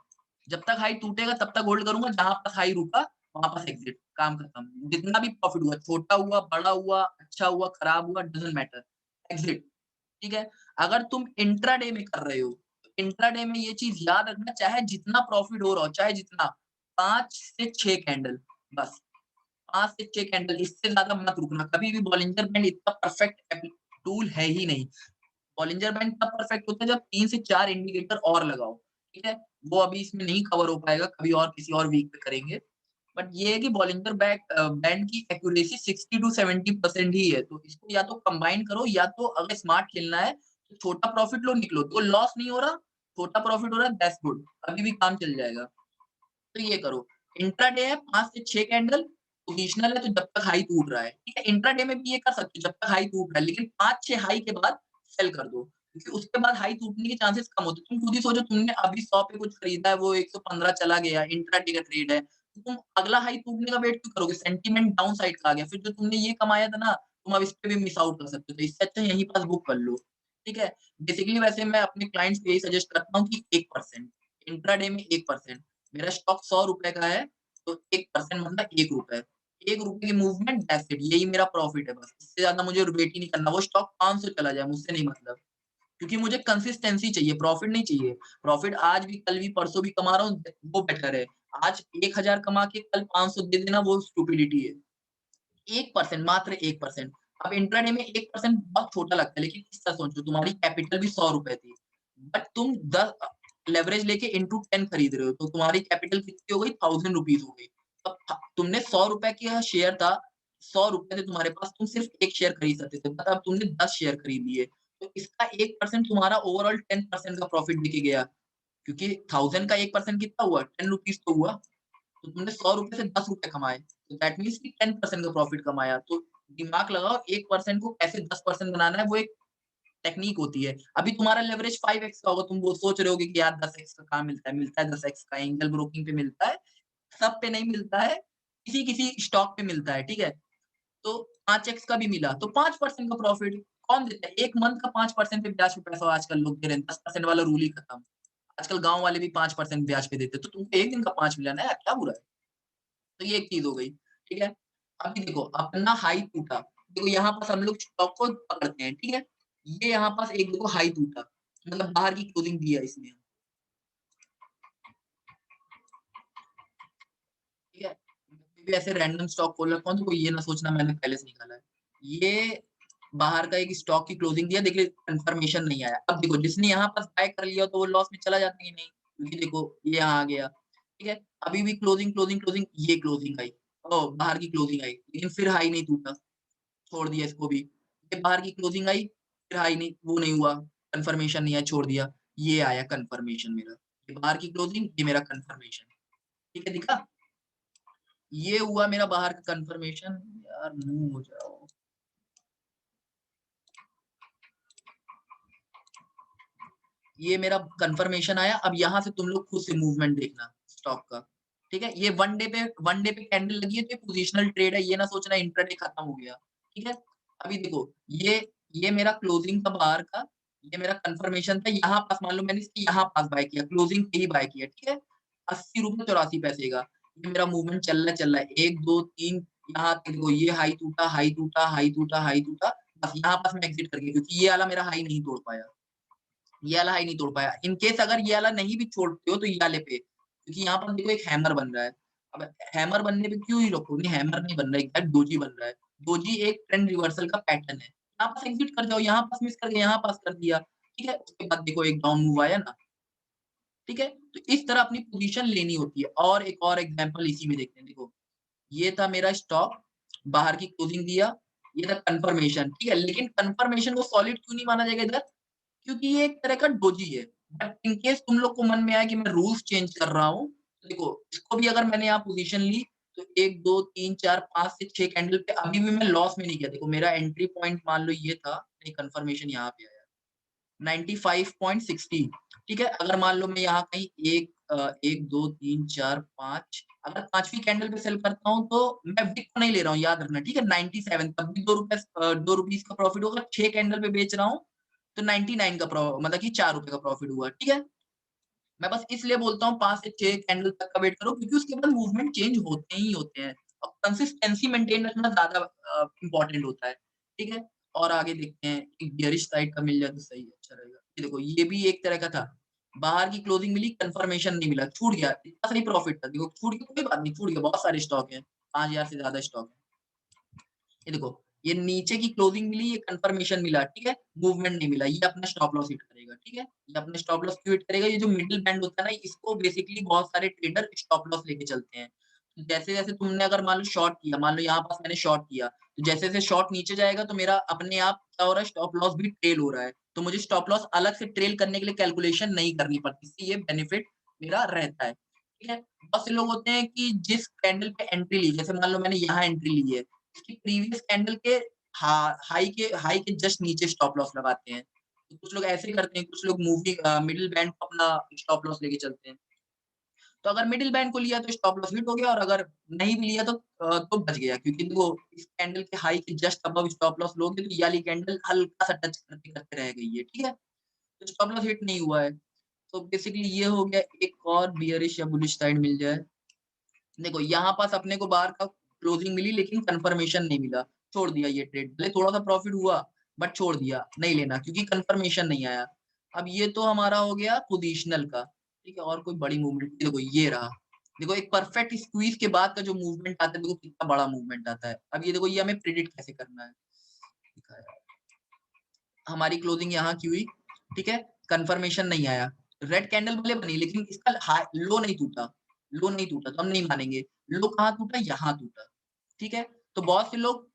जब तक हाई टूटेगा तब तक होल्ड करूँगा, जहाँ तक हाई रुका वहाँ पास एग्ज़िट, काम खत्म। जितना भी प्रॉफिट हुआ, छोटा हुआ, बड़ा हुआ, अच्छा हुआ, खराब हुआ, डज़न्ट मैटर, एग्ज़िट, ठीक है? अगर तुम इंट्राडे में कर रहे हो, तो इंट्राडे में ये चीज़ याद रखना, चाहे जितना प्रॉफिट हो रहा हो, चाहे जितना, 5 से 6 कैंडल बस। 5 से 6 कैंडल, इससे ज़्यादा मत रुकना। कभी भी बॉलिंजर बैंड इतना परफेक्ट टूल है ही नहीं। बॉलिंजर बैंड तब परफेक्ट होता है जब 3 से 4 इंडिकेटर और लगाओ, ठीक है? वो अभी इसमें नहीं कवर हो पाएगा, कभी और किसी और वीक पे करेंगे। बट ये है कि बॉलिंजर बैंड की एक्यूरेसी 60 टू 70% ही है। तो इसको या तो कंबाइन करो, या तो अगर स्मार्ट खेलना है तो छोटा प्रॉफिट लो, निकलो। तो लॉस नहीं हो रहा, छोटा प्रॉफिट हो रहा है, दैट्स गुड, अभी भी काम चल जाएगा। तो ये करो। इंट्राडे है, 5 से 6 कैंडल, पोजिशनल है तो जब तक हाई टूट रहा है, ठीक है? इंट्राडे में भी ये कर सकते हो जब तक हाई टूट रहा है, लेकिन 5-6 हाई के बाद सेल कर दो, क्योंकि उसके बाद हाई टूटने के चांसेस कम होते हैं। तुम खुद ही सोचो, तुमने अभी 100 पे कुछ खरीदा है, वो 115 चला गया, इंट्राडे का ट्रेड है, तो तुम अगला हाई टूटने का वेट क्यों करोगे? सेंटीमेंट डाउन साइड का आ गया, फिर जो तुमने ये कमाया था ना, तुम अब इस पे भी मिस आउट कर सकते हो। तो इससे अच्छा यहीं पास बुक कर लो, ठीक है? बेसिकली वैसे मैं अपने क्लाइंट्स को यही सजेस्ट करता हूँ कि 1%, इंट्राडे में 1%। मेरा स्टॉक ₹100 का है, तो 1% मतलब ₹1, ₹1 की मूवमेंट, दैट्स इट, यही मेरा प्रॉफिट है बस। इससे ज़्यादा मुझे वेट ही नहीं करना, वो स्टॉक 500 चला जाए, मुझसे नहीं मतलब। क्योंकि मुझे कंसिस्टेंसी चाहिए, प्रॉफिट नहीं चाहिए। प्रॉफिट आज भी, कल भी, परसों भी कमा रहा हूँ, वो बेटर है। आज 1000 कमा के कल 500 दे देना, वो स्टुपिडिटी है। 1%, मात्र 1%। अब इंट्राडे में 1% बहुत छोटा लगता है, लेकिन इस तरह सोचो, तुम्हारी कैपिटल भी ₹100 थी, बट तुम 10 लेवरेज लेके इंटू 10 खरीद रहे हो, तो तुम्हारी कैपिटल कितनी हो गई? ₹1000 हो गई। अब तुमने ₹100 का शेयर था, ₹100 थे तुम्हारे पास, तुम सिर्फ 1 शेयर खरीद सकते थे, बट अब तुमने 10 शेयर खरीद लिए। तो इसका 1% तुम्हारा ओवरऑल 10% का प्रॉफिट देके गया, क्योंकि 1000 का 1% कितना हुआ? ₹10 तो हुआ। तो तुमने ₹100 से ₹10 कमाए, तो दैट मीन्स कि 10% का प्रॉफिट कमाया। तो दिमाग लगाओ, 1% को कैसे 10% बनाना है, वो एक टेक्नीक होती है। अभी तुम्हारा लेवरेज 5x का होगा, तुम वो सोच रहे होगे कि यार 10x का कहाँ मिलता है? मिलता है 10x का, एंजल ब्रोकिंग पे मिलता है, सब पे नहीं मिलता है, किसी-किसी स्टॉक पे मिलता है, ठीक है? तो 5x का भी मिला, तो 5% का प्रॉफिट कौन देता है? 1 मंथ का 5% पे ब्याज पे पैसा आजकल लोग दे रहे हैं, 10% वाला रूल ही खत्म। आजकल गाँव वाले भी 5% ब्याज पे देते हैं, तो तुमको 1 दिन का 5 मिला ना यार, क्या बुरा है? तो ये एक चीज़ हो गई, ठीक है? अभी देखो, अपना हाई टूटा, देखो यहाँ पास हम लोग स्टॉक को पकड़ते हैं, ठीक है? ये यहाँ पास एक देखो हाई टूटा, मतलब बाहर की क्लोजिंग दी है इसने, ठीक है? मैं भी ऐसे रैंडम स्टॉक खोल रखा हूँ, तो कोई ये ना सोचना मैंने पहले से निकाला है। ये बाहर का एक स्टॉक की क्लोजिंग दिया, देखिए कंफर्मेशन नहीं आया। अब देखो, जिसने यहाँ पास बाय कर लिया तो वो लॉस में चला जाता है कि नहीं? क्योंकि देखो ये यहाँ आ गया, ठीक है? अभी भी क्लोजिंग, क्लोजिंग, क्लोजिंग, ये क्लोजिंग आई, ओह! बाहर की क्लोजिंग आई, लेकिन फिर हाई नहीं टूटा। छोड़ दिया इसको भी। ये बाहर की क्लोजिंग आई, फिर हाई नहीं, वो नहीं हुआ, कन्फर्मेशन नहीं आया, छोड़ दिया। ये आया कन्फर्मेशन मेरा। ये बाहर की क्लोजिंग, ये मेरा कन्फर्मेशन। ठीक है, दिखा? ये हुआ मेरा बाहर का कन्फर्मेशन। यार मूव हो जाओ। ये मेरा कन्फर्मेशन आया, अब यहाँ से तुम लोग खुद से मूवमेंट देखना स्टॉक का। ठीक है, ये वन डे पे कैंडल लगी है तो ये पोजिशनल ट्रेड है, ये ना सोचना इंट्राडे खत्म हो गया। ठीक है, अभी देखो ये मेरा क्लोजिंग था बाहर का, ये मेरा कंफर्मेशन था, यहाँ पास मान लो मैंने इसके यहाँ पास बाय किया, क्लोजिंग पे ही बाय किया। ठीक है, 80 रुपए 84 पैसे का ये मेरा मूवमेंट चल रहा है 1 2 3, यहाँ देखो ये हाई टूटा, हाई टूटा, हाई टूटा, हाई टूटा, बस यहाँ पास मैं एग्जिट कर गया क्योंकि ये वाला मेरा हाई नहीं तोड़ पाया, ये वाला हाई नहीं तोड़ पाया। इन केस अगर ये वाला नहीं भी छोड़ते हो तो ये वाले पे, क्योंकि यहाँ पर देखो एक हैमर बन रहा है। अब हैमर बनने पे क्यों ही रोको, नहीं हैमर नहीं बन रहा है, एग्जैक्ट डोजी बन रहा है। डोजी एक ट्रेंड रिवर्सल का पैटर्न है, यहाँ पास एग्जिट कर जाओ, यहाँ पास मिस कर गया, यहाँ पास कर दिया। ठीक है, उसके बाद देखो एक डाउन मूव आया ना। ठीक है, तो इस तरह अपनी पोजीशन लेनी होती है। और एक और एग्जांपल इसी में देखते हैं, देखो ये था मेरा स्टॉक, बाहर की क्लोजिंग दिया, ये था कंफर्मेशन। ठीक है, लेकिन कंफर्मेशन को सॉलिड क्यों नहीं माना जाएगा इधर, क्योंकि ये एक तरह का डोजी है। बट इन केस तुम लोग को मन में आया कि मैं रूल्स चेंज कर रहा हूँ, तो देखो इसको भी अगर मैंने यहाँ पोजीशन ली तो 1 2 3 4 5 से 6 कैंडल पे अभी भी मैं लॉस में नहीं गया। देखो मेरा एंट्री पॉइंट मान लो ये था, नहीं कंफर्मेशन यहाँ पे आया 95.60। ठीक है, अगर मान लो मैं यहाँ कहीं 1 2 3 4 5, अगर पांचवी कैंडल पे सेल करता हूँ तो मैं बिग को नहीं ले रहा हूँ, याद रखना। ठीक है, 97 तब भी 2 रुपीज का प्रॉफिट होगा। 6 कैंडल पे बेच रहा हूँ तो 99 का मतलब कि 4 रुपए का प्रॉफिट हुआ। ठीक है, मैं बस इसलिए बोलता हूँ 5 से 6 कैंडल तक का वेट करो, क्योंकि उसके बाद मूवमेंट चेंज होते ही होते हैं और कंसिस्टेंसी मेंटेन रखना ज्यादा इंपॉर्टेंट होता है। ठीक है, और आगे देखते हैं, एक बियरिश साइड का मिल जाए तो सही अच्छा रहेगा। ये देखो ये भी एक तरह का था, बाहर की क्लोजिंग मिली, कंफर्मेशन नहीं मिला, छूट गया, इतना सही प्रॉफिट था। देखो छूट गया, कोई बात नहीं, छूट गया, बहुत सारे स्टॉक है, 5000 से ज्यादा स्टॉक है। ये देखो ये नीचे की क्लोजिंग मिली, ये कंफर्मेशन मिला। ठीक है, मूवमेंट नहीं मिला, ये अपना स्टॉप लॉस हिट करेगा। ठीक है, ये अपने स्टॉप लॉस क्यों हिट करेगा, ये जो मिडिल बैंड होता है ना, इसको बेसिकली बहुत सारे ट्रेडर स्टॉप लॉस लेके चलते हैं। तो जैसे जैसे तुमने अगर मान लो शॉर्ट किया, मान लो यहाँ पास मैंने शॉर्ट किया, तो जैसे जैसे शॉर्ट नीचे जाएगा तो मेरा अपने आप क्या हो रहा है, स्टॉप लॉस भी ट्रेल हो रहा है। तो मुझे स्टॉप लॉस अलग से ट्रेल करने के लिए कैलकुलेशन नहीं करनी पड़ती, इससे ये बेनिफिट मेरा रहता है। ठीक है, बहुत से लोग होते हैं कि जिस कैंडल पे एंट्री ली, जैसे मान लो मैंने यहाँ एंट्री ली है, उसकी प्रीवियस कैंडल के हाई के जस्ट नीचे स्टॉप लॉस लगाते हैं। तो कुछ लोग ऐसे करते हैं, कुछ लोग मिडिल बैंड को अपना स्टॉप लॉस लेके चलते हैं। तो अगर मिडिल बैंड को लिया तो स्टॉप लॉस हिट हो गया, और अगर नहीं भी लिया तो बच गया, क्योंकि वो इस कैंडल के हाई के जस्ट अबव स्टॉप लॉस लोगे तो ये वाली कैंडल हल्का सा टच करते करते रह गई है। ठीक है, तो स्टॉप लॉस हिट नहीं हुआ है। तो बेसिकली ये हो गया, एक और बियरिश या बुलिश साइड मिल जाए। देखो यहाँ पास अपने को बाहर का क्लोजिंग मिली लेकिन कंफर्मेशन नहीं मिला, छोड़ दिया ये ट्रेड। भले थोड़ा सा प्रॉफिट हुआ बट छोड़ दिया, नहीं लेना क्योंकि कंफर्मेशन नहीं आया। अब ये तो हमारा हो गया पोजिशनल का। ठीक है, और कोई बड़ी मूवमेंट, देखो ये रहा, देखो एक परफेक्ट स्क्वीज के बाद का जो मूवमेंट आता है, देखो कितना बड़ा मूवमेंट आता है। अब ये देखो ये हमें प्रिडिक्ट कैसे करना है, हमारी क्लोजिंग यहाँ की हुई। ठीक है, कंफर्मेशन नहीं आया, रेड कैंडल भले बनी लेकिन इसका हाई लो नहीं टूटा, लो नहीं टूटा तो हम नहीं मानेंगे। लो कहाँ टूटा, यहाँ टूटा। ठीक है, तो बहुत से लोग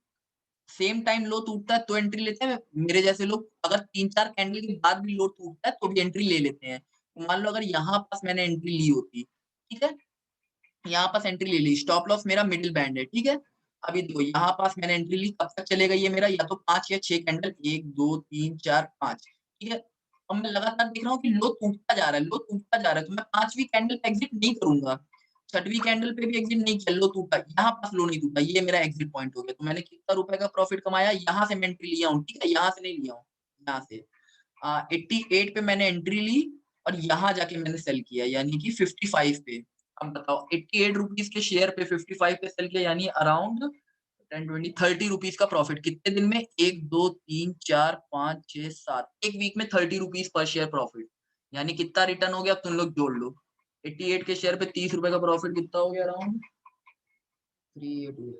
सेम टाइम लो टूटता है तो एंट्री लेते हैं, मेरे जैसे लोग अगर 3-4 कैंडल के बाद भी लो टूटता है तो भी एंट्री ले लेते हैं। तो मान लो अगर यहाँ पास मैंने एंट्री ली होती, ठीक है, यहाँ पास एंट्री ले ली, स्टॉप लॉस मेरा मिडिल बैंड है। ठीक है, अभी देखो यहाँ पास मैंने एंट्री ली, कब तक चलेगा ये मेरा, या तो 5 या 6 कैंडल, 1 2 3 4 5। ठीक है, अब मैं लगातार देख रहा हूँ कि लो टूटता जा रहा है, लो टूटता जा रहा है, तो मैं 5वीं कैंडल पे एग्जिट नहीं करूंगा, 6वीं कैंडल पे भी एग्जिट नहीं किया, लो टूटा, यहाँ पास लो नहीं टूटा, ये मेरा एग्जिट पॉइंट हो गया। तो मैंने कितना रुपए का प्रॉफिट कमाया, यहाँ से मैं एंट्री लिया हूँ। ठीक है, यहाँ से नहीं लिया हूँ, यहाँ से 88 पे मैंने एंट्री ली और यहाँ जाके मैंने सेल किया, यानी कि 55 पे। अब बताओ 88 रुपीज के शेयर पे 55 पे सेल किया, यानी अराउंड 10 20 30 रुपीज का प्रॉफिट कितने दिन में, 1 2 3 4 5 6 7, एक वीक में 30 रुपीज पर शेयर प्रॉफिट, यानी कितना रिटर्न हो गया तुम लोग जोड़ लो। 88 के शेयर पे 30 रुपए का प्रॉफिट कितना हो गया, अराउंड 388,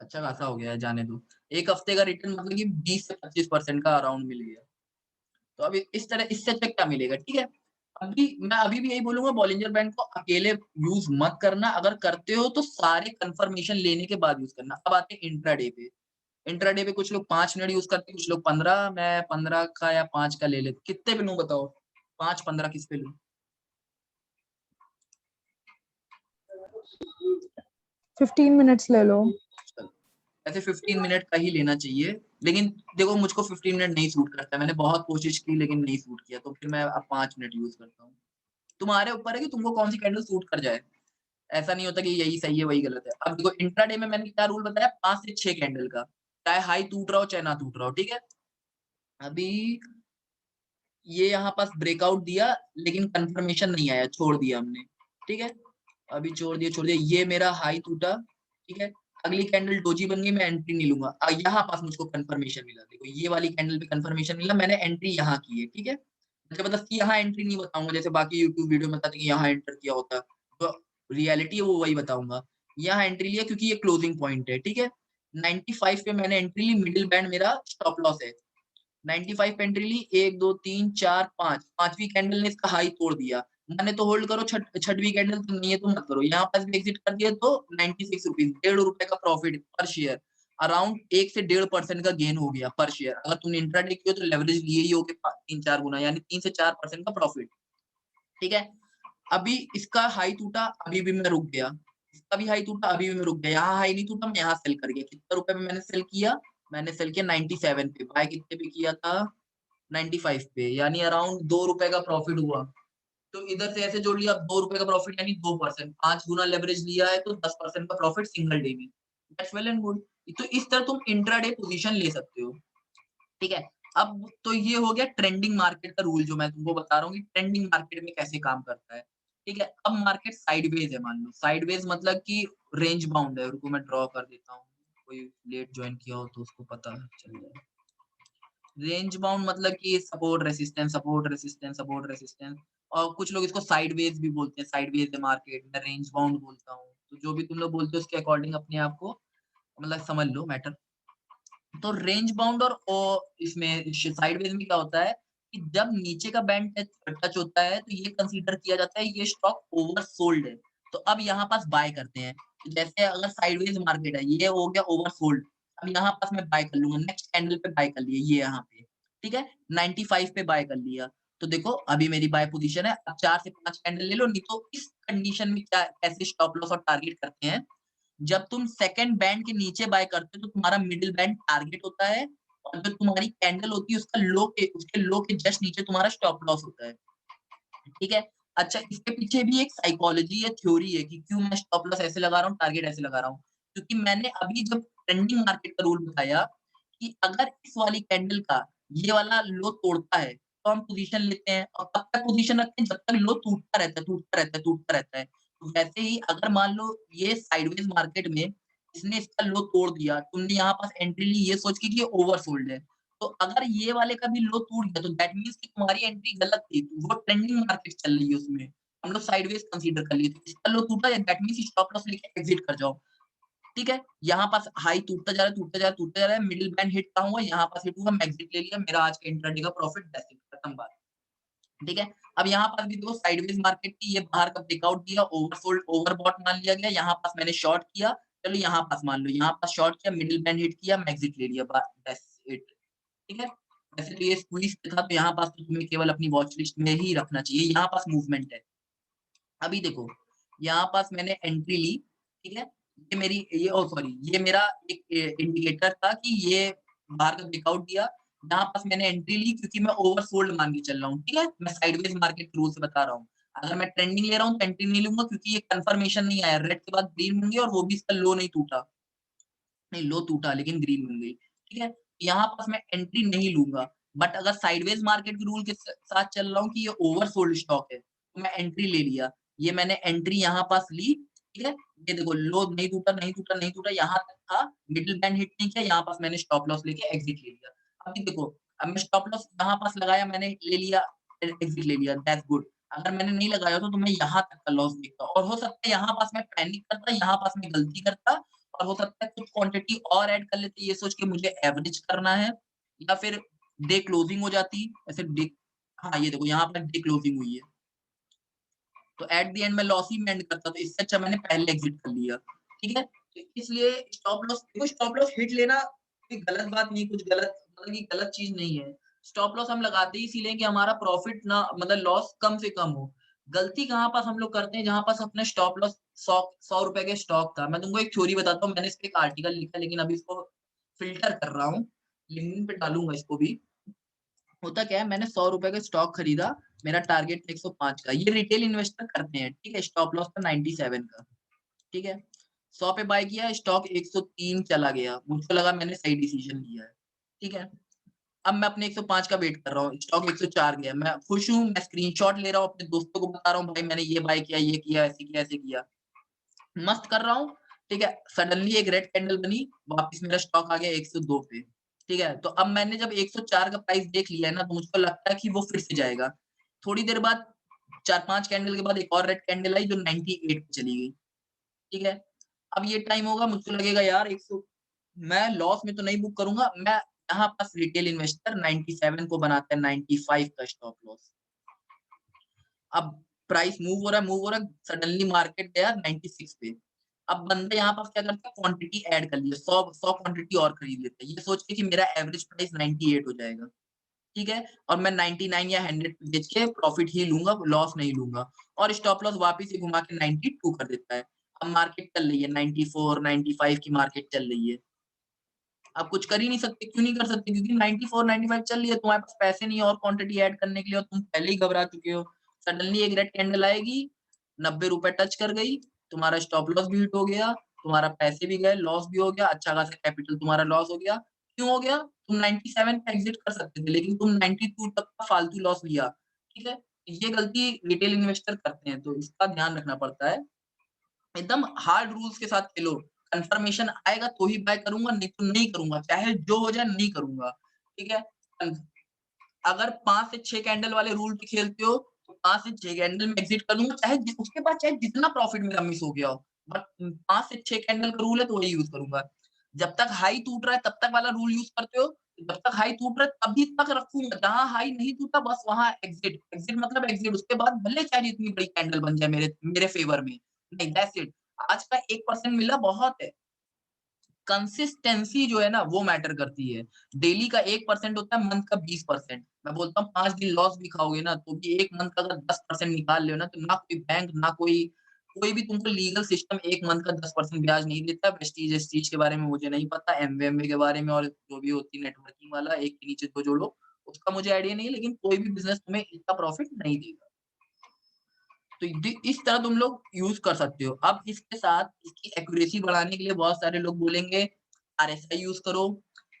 अच्छा खासा हो गया है, जाने दो। एक हफ्ते का रिटर्न मतलब कि 20 से 25% का अराउंड मिल गया। तो अभी इस तरह, इससे अच्छा क्या मिलेगा। ठीक है, अभी भी यही बोलूंगा, बॉलिंजर बैंड को अकेले यूज मत करना, अगर करते हो तो सारे कंफर्मेशन लेने के बाद यूज करना। अब आते हैं इंट्राडे पे। इंट्राडे पे कुछ लोग 5 मिनट यूज करते हैं, कुछ लोग 15, मैं 15 का या 5 का ले लेते, कितने पे लूं बताओ, 5 15 किस पे लूं। 15 मिनट्स ले लो। ऐसे 15 मिनट का ही लेना चाहिए, लेकिन देखो मुझको 15 मिनट नहीं सूट करता, मैंने बहुत कोशिश की लेकिन नहीं सूट किया, तो फिर मैं अब 5 मिनट यूज करता हूँ। तुम्हारे ऊपर है कि तुमको कौन सी कैंडल सूट कर जाए। ऐसा नहीं होता कि यही सही है वही गलत है। अब देखो इंट्राडे में मैंने क्या रूल बताया, 5 से 6 कैंडल का, चाहे हाई टूट रहा हो चाहे ना टूट रहा हो, ठीक है। अभी ये यहाँ पास ब्रेकआउट दिया लेकिन कंफर्मेशन नहीं आया, छोड़ दिया हमने, ठीक है। अभी छोड़ दिया, ये मेरा हाई टूटा, ठीक है। अगली कैंडल डोजी बन गई, मैं एंट्री नहीं लूंगा। यहाँ पास मुझको कंफर्मेशन मिला, देखो ये वाली कैंडल पे कंफर्मेशन मिला, मैंने एंट्री यहाँ की है, ठीक है। जबरदस्ती यहाँ एंट्री नहीं बताऊंगा, जैसे बाकी यूट्यूब वीडियो में बताते हैं कि यहाँ एंटर किया होता है, तो रियलिटी है वो वही बताऊंगा। यहाँ एंट्री लिया क्योंकि ये क्लोजिंग पॉइंट है, ठीक है। 95 पे मैंने एंट्री ली, मिडिल बैंड मेरा स्टॉप लॉस है। 95 पे एंट्री ली, 1 2 3 4 5, पांचवी कैंडल ने इसका हाई तोड़ दिया, मैंने तो होल्ड करो, छठवीं कैंडल तो नहीं है तो मत करो, यहाँ पास भी एग्जिट कर दिया तो 96 रुपीज, ₹1.5 का प्रॉफिट पर शेयर, अराउंड 1 से 1.5% का गेन हो गया पर शेयर। अगर तुमने इंट्राडे किया तो लेवरेज लिए ही होगे 3-4 गुना, यानी 3 से 4% का प्रॉफिट, ठीक है। अभी इसका हाई टूटा, अभी भी मैं रुक गया, इसका भी हाई टूटा, अभी भी मैं रुक गया, यहाँ हाई नहीं टूटा, मैं यहाँ सेल कर गया। कितने रुपए में मैंने सेल किया, मैंने सेल किया 97 पे, बाय कितने पे किया था, 95 पे, यानी अराउंड ₹2 का प्रॉफिट हुआ। तो इधर से ऐसे जोड़ लिया, ₹2 का प्रॉफिट यानी 2%, 5 गुना लेवरेज लिया है तो 10% का प्रॉफिट सिंगल डे में, दैट्स वेल एंड गुड। तो इस तरह तुम इंट्राडे पोजीशन ले सकते हो, ठीक है। अब तो ये हो गया ट्रेंडिंग मार्केट का रूल, जो मैं तुमको बता रहा हूँ कि ट्रेंडिंग मार्केट में कैसे काम करता है, ठीक है। अब मार्केट साइडवेज है, मान लो साइडवेज मतलब कि रेंज बाउंड है, रुको मैं ड्रॉ कर देता हूँ, कोई लेट ज्वाइन किया हो तो उसको पता चल जाए। रेंज बाउंड मतलब कि support resistance, support resistance, support resistance, और कुछ लोग इसको साइडवेज भी बोलते हैं, साइडवेज है मार्केट, मैं रेंज बाउंड बोलता हूँ, तो जो भी तुम लोग बोलते हो उसके अकॉर्डिंग अपने आप को मतलब समझ लो मैटर। तो रेंज बाउंड और इसमें साइडवेज में क्या होता है कि जब नीचे का बैंड टच होता है तो ये कंसीडर किया जाता है ये स्टॉक ओवर सोल्ड है, तो अब यहाँ पास बाय करते हैं। तो जैसे अगर साइडवेज मार्केट है, ये हो गया ओवर सोल्ड, अब यहाँ पास मैं बाय कर लूंगा, नेक्स्ट कैंडल पे बाय कर लिया, ये यहाँ पे, ठीक है। 95 पे बाय कर लिया, तो देखो अभी मेरी बाय पोजीशन है, अब 4 से 5 कैंडल ले लो, नहीं तो इस कंडीशन में क्या कैसे स्टॉप लॉस और टारगेट करते हैं, जब तुम सेकंड बैंड के नीचे बाय करते हो तो तुम्हारा मिडिल बैंड टारगेट होता है, और जो तुम्हारी कैंडल होती है उसका उसके लो के जस्ट नीचे तुम्हारा स्टॉप लॉस होता है, ठीक है। अच्छा, इसके पीछे भी एक साइकोलॉजी या थ्योरी है कि क्यों मैं स्टॉप लॉस ऐसे लगा रहा हूँ, टारगेट ऐसे लगा रहा हूँ, क्योंकि मैंने अभी जब ट्रेंडिंग मार्केट का रूल बताया कि अगर इस वाली कैंडल का ये वाला लो तोड़ता है तो हम पोजीशन लेते हैं, और कब तक पोजीशन रखते हैं, जब तक लो टूटता रहता है, टूटता रहता है, टूटता रहता है। तो वैसे ही अगर मान लो ये साइडवेज मार्केट में इसने इसका लो तोड़ दिया, तुमने यहाँ पास एंट्री ली ये सोच के कि ये ओवरसोल्ड है, तो अगर ये वाले का भी लो टूट गया तो दैट मींस कि तुम्हारी एंट्री गलत थी, वो ट्रेंडिंग मार्केट चल रही है उसमें, हम लोग साइडवेज कंसीडर कर लिए, तो इसका लो टूटा या दैट मींस स्टॉप लॉस लेके एग्जिट कर जाओ, ठीक है। यहाँ पास हाई टूटता जा रहा है, टूटता जा रहा है, टूटता जा रहा है, मिडिल बैंड हिट कहाँ हुआ, यहाँ पास हिट हुआ, मैं एग्जिट ले लिया, मेरा आज का इंट्राडे का प्रॉफिट, दैट्स इट, खत्म बात, ठीक है। अब यहाँ पास भी देखो साइडवेज मार्केट की, ये बाहर का ब्रेकआउट दिया, ओवरसोल्ड ओवरबॉट मान लिया गया, यहाँ पास मैंने शॉर्ट किया, चलो यहाँ पास मान लो, यहाँ पास शॉर्ट किया, मिडिल बैंड हिट किया, मैं एग्जिट ले लिया, बस दैट्स इट, ठीक है। वैसे तो ये स्क्वीज था, तो यहाँ पास तो तुम्हें केवल अपनी वॉच लिस्ट में ही रखना चाहिए, यहाँ पास मूवमेंट है। अभी देखो यहाँ पास मैंने एंट्री ली, ठीक है, ये मेरी ये ओ सॉरी ये मेरा एक इंडिकेटर था कि ये बाहर का ब्रेकआउट दिया, यहाँ पास मैंने एंट्री ली क्योंकि मैं ओवरसोल्ड मान के चल रहा हूँ, ठीक है, मैं साइडवेज मार्केट रूल से बता रहा हूँ। अगर मैं ट्रेंडिंग ले रहा हूँ तो एंट्री नहीं लूंगा क्योंकि ये कंफर्मेशन नहीं आया, रेड के बाद ग्रीन बन गया और वो भी इसका लो नहीं टूटा, नहीं लो टूटा लेकिन ग्रीन बन गई, ठीक है। यहाँ पास मैं एंट्री नहीं लूंगा, बट अगर साइडवेज मार्केट के रूल के साथ चल रहा हूँ कि ये ओवरसोल्ड स्टॉक है तो मैं एंट्री ले लिया, ये मैंने एंट्री यहाँ पास ली, ठीक है। ये देखो लो नहीं टूटा, नहीं टूटा, नहीं टूटा, यहाँ तक था, मिडिल बैंड हिट नहीं किया, यहाँ पास मैंने स्टॉप लॉस लेके एग्जिट ले लिया। अभी देखो, अब मैं स्टॉप लॉस यहाँ पास लगाया, मैंने ले लिया, एग्जिट ले लिया, दैट्स गुड। अगर मैंने नहीं लगाया तो मैं यहाँ तक का लॉस देखता, और हो सकता है यहाँ पास मैं पैनिक करता, यहाँ पास मैं गलती करता, और हो सकता है कुछ क्वांटिटी और ऐड कर लेते ये सोच के मुझे एवरेज करना है, या फिर डे क्लोजिंग हो जाती ऐसे डे, हाँ ये देखो यहाँ पर डे क्लोजिंग हुई है, तो एट द एंड मैं लॉस ही में एंड करता, तो इससे अच्छा मैंने पहले एग्जिट कर लिया, ठीक है। तो इसलिए स्टॉप लॉस, देखो स्टॉप लॉस हिट लेना कोई गलत बात नहीं, कुछ गलत मतलब कि गलत चीज नहीं है। स्टॉप लॉस हम लगाते ही इसीलिए कि हमारा प्रॉफिट ना मतलब लॉस कम से कम हो। गलती कहाँ पास हम लोग करते हैं, जहां पास अपने स्टॉप लॉस 100 रुपए के स्टॉक था, मैं तुमको एक थ्योरी बताता हूँ, मैंने इस पे एक आर्टिकल लिखा लेकिन अभी इसको फिल्टर कर रहा हूँ, लिंक्डइन पे डालूंगा इसको भी। होता क्या है, मैंने 100 रुपए का स्टॉक खरीदा, मेरा टारगेट 105 का, ये रिटेल इन्वेस्टर करते हैं, ठीक है, स्टॉप लॉस था 97 का, ठीक है, 100 पे बाय किया, स्टॉक 103 चला गया, मुझको लगा मैंने सही डिसीजन लिया है, ठीक है। अब मैं अपने 105 का वेट कर रहा हूँ, स्टॉक 104 गया, मैं खुश हूँ, मैं स्क्रीनशॉट ले रहा हूँ, अपने दोस्तों को बता रहा हूँ, भाई मैंने ये बाय किया, ये किया, ऐसे किया, ऐसे किया, मस्त कर रहा हूँ, ठीक है। सडनली एक रेड कैंडल बनी, वापस मेरा स्टॉक आ गया 102 पे, ठीक है। तो अब मैंने जब 104 का प्राइस देख लिया है ना, तो मुझको लगता है कि वो फिर से जाएगा। थोड़ी देर बाद 4-5 कैंडल के बाद एक और रेड कैंडल आई जो 98 पे चली गई, ठीक है। अब ये टाइम होगा, मुझको लगेगा यार 100, मैं लॉस में तो नहीं बुक करूंगा, मैं यहाँ पास रिटेल इन्वेस्टर 97 को बनाता है 95 का स्टॉप लॉस। अब प्राइस मूव हो रहा है, सडनली मार्केट गया 96 पे। अब बंदा यहाँ पास क्या करता है, क्वांटिटी ऐड कर लिया, 100 क्वांटिटी और खरीद लेता है, ये सोच के कि मेरा एवरेज प्राइस 98 हो जाएगा, ठीक है। और मैं 99 या 100 बेच के प्रॉफिट ही लूंगा, लॉस नहीं लूंगा, और स्टॉप लॉस वापस ही घुमा के 92 कर देता है। अब मार्केट चल रही है 94, 95 की मार्केट चल रही है। आप कुछ कर ही नहीं सकते, क्यों नहीं कर सकते, क्योंकि 94, 95 चल रही है, तुम्हारे पास पैसे नहीं है और क्वांटिटी ऐड करने के लिए, और तुम पहले ही घबरा चुके हो। सडनली एक रेड कैंडल आएगी, 90 रुपए टच कर गई, तुम्हारा स्टॉप लॉस भी हिट हो गया, तुम्हारा पैसे भी गए, लॉस भी हो गया, अच्छा खासा कैपिटल तुम्हारा लॉस हो गया। क्यों हो गया? तुम 97 पे एग्जिट कर सकते थे, लेकिन तुम 92 तक का फालतू लॉस लिया, ठीक है। ये गलती रिटेल इन्वेस्टर करते हैं, तो इसका ध्यान रखना पड़ता है। एकदम हार्ड रूल्स के साथ खेलो, कंफर्मेशन आएगा तो ही बाय करूंगा, नहीं तो नहीं करूंगा, चाहे जो हो जाए नहीं करूंगा, ठीक है। अगर 5 से 6 कैंडल वाले रूल पे खेलते हो, तो 5 से 6 कैंडल में एग्जिट कर दूंगा, चाहे उसके बाद चाहे जितना प्रॉफिट मेरा मिस हो गया हो, बट 5 से 6 कैंडल का रूल है तो वही यूज करूंगा। जब तक हाई टूट रहा है तब तक वाला रूल यूज करते हो, जब तक हाई टूट रहा है तभी तक रखूंगा, जहां हाई नहीं टूटा बस वहां एग्जिट, एग्जिट मतलब एग्जिट, उसके बाद भले चाहे जितनी बड़ी कैंडल बन जाए मेरे मेरे फेवर में, नहीं, दैट्स इट। आज का 1% मिला बहुत है। कंसिस्टेंसी जो है ना वो मैटर करती है। डेली का 1% होता है, मंथ का 20%। मैं बोलता हूँ 5 दिन लॉस भी खाओगे ना तो भी एक मंथ का अगर 10% निकाल ले ना, तो ना कोई बैंक, ना कोई कोई भी तुमको लीगल सिस्टम एक मंथ का 10% ब्याज नहीं देता। वेस्टीज एस्टीज के बारे में मुझे नहीं पता, एमवे के बारे में, और जो भी होती है नेटवर्किंग वाला, एक के नीचे दो जोड़ो, उसका मुझे आइडिया नहीं है, लेकिन कोई भी बिजनेस तुम्हें इतना प्रॉफिट नहीं देगा। तो इस तरह तुम लोग यूज कर सकते हो। अब इसके साथ इसकी एक्यूरेसी बढ़ाने के लिए बहुत सारे लोग बोलेंगे आरएसआई यूज करो,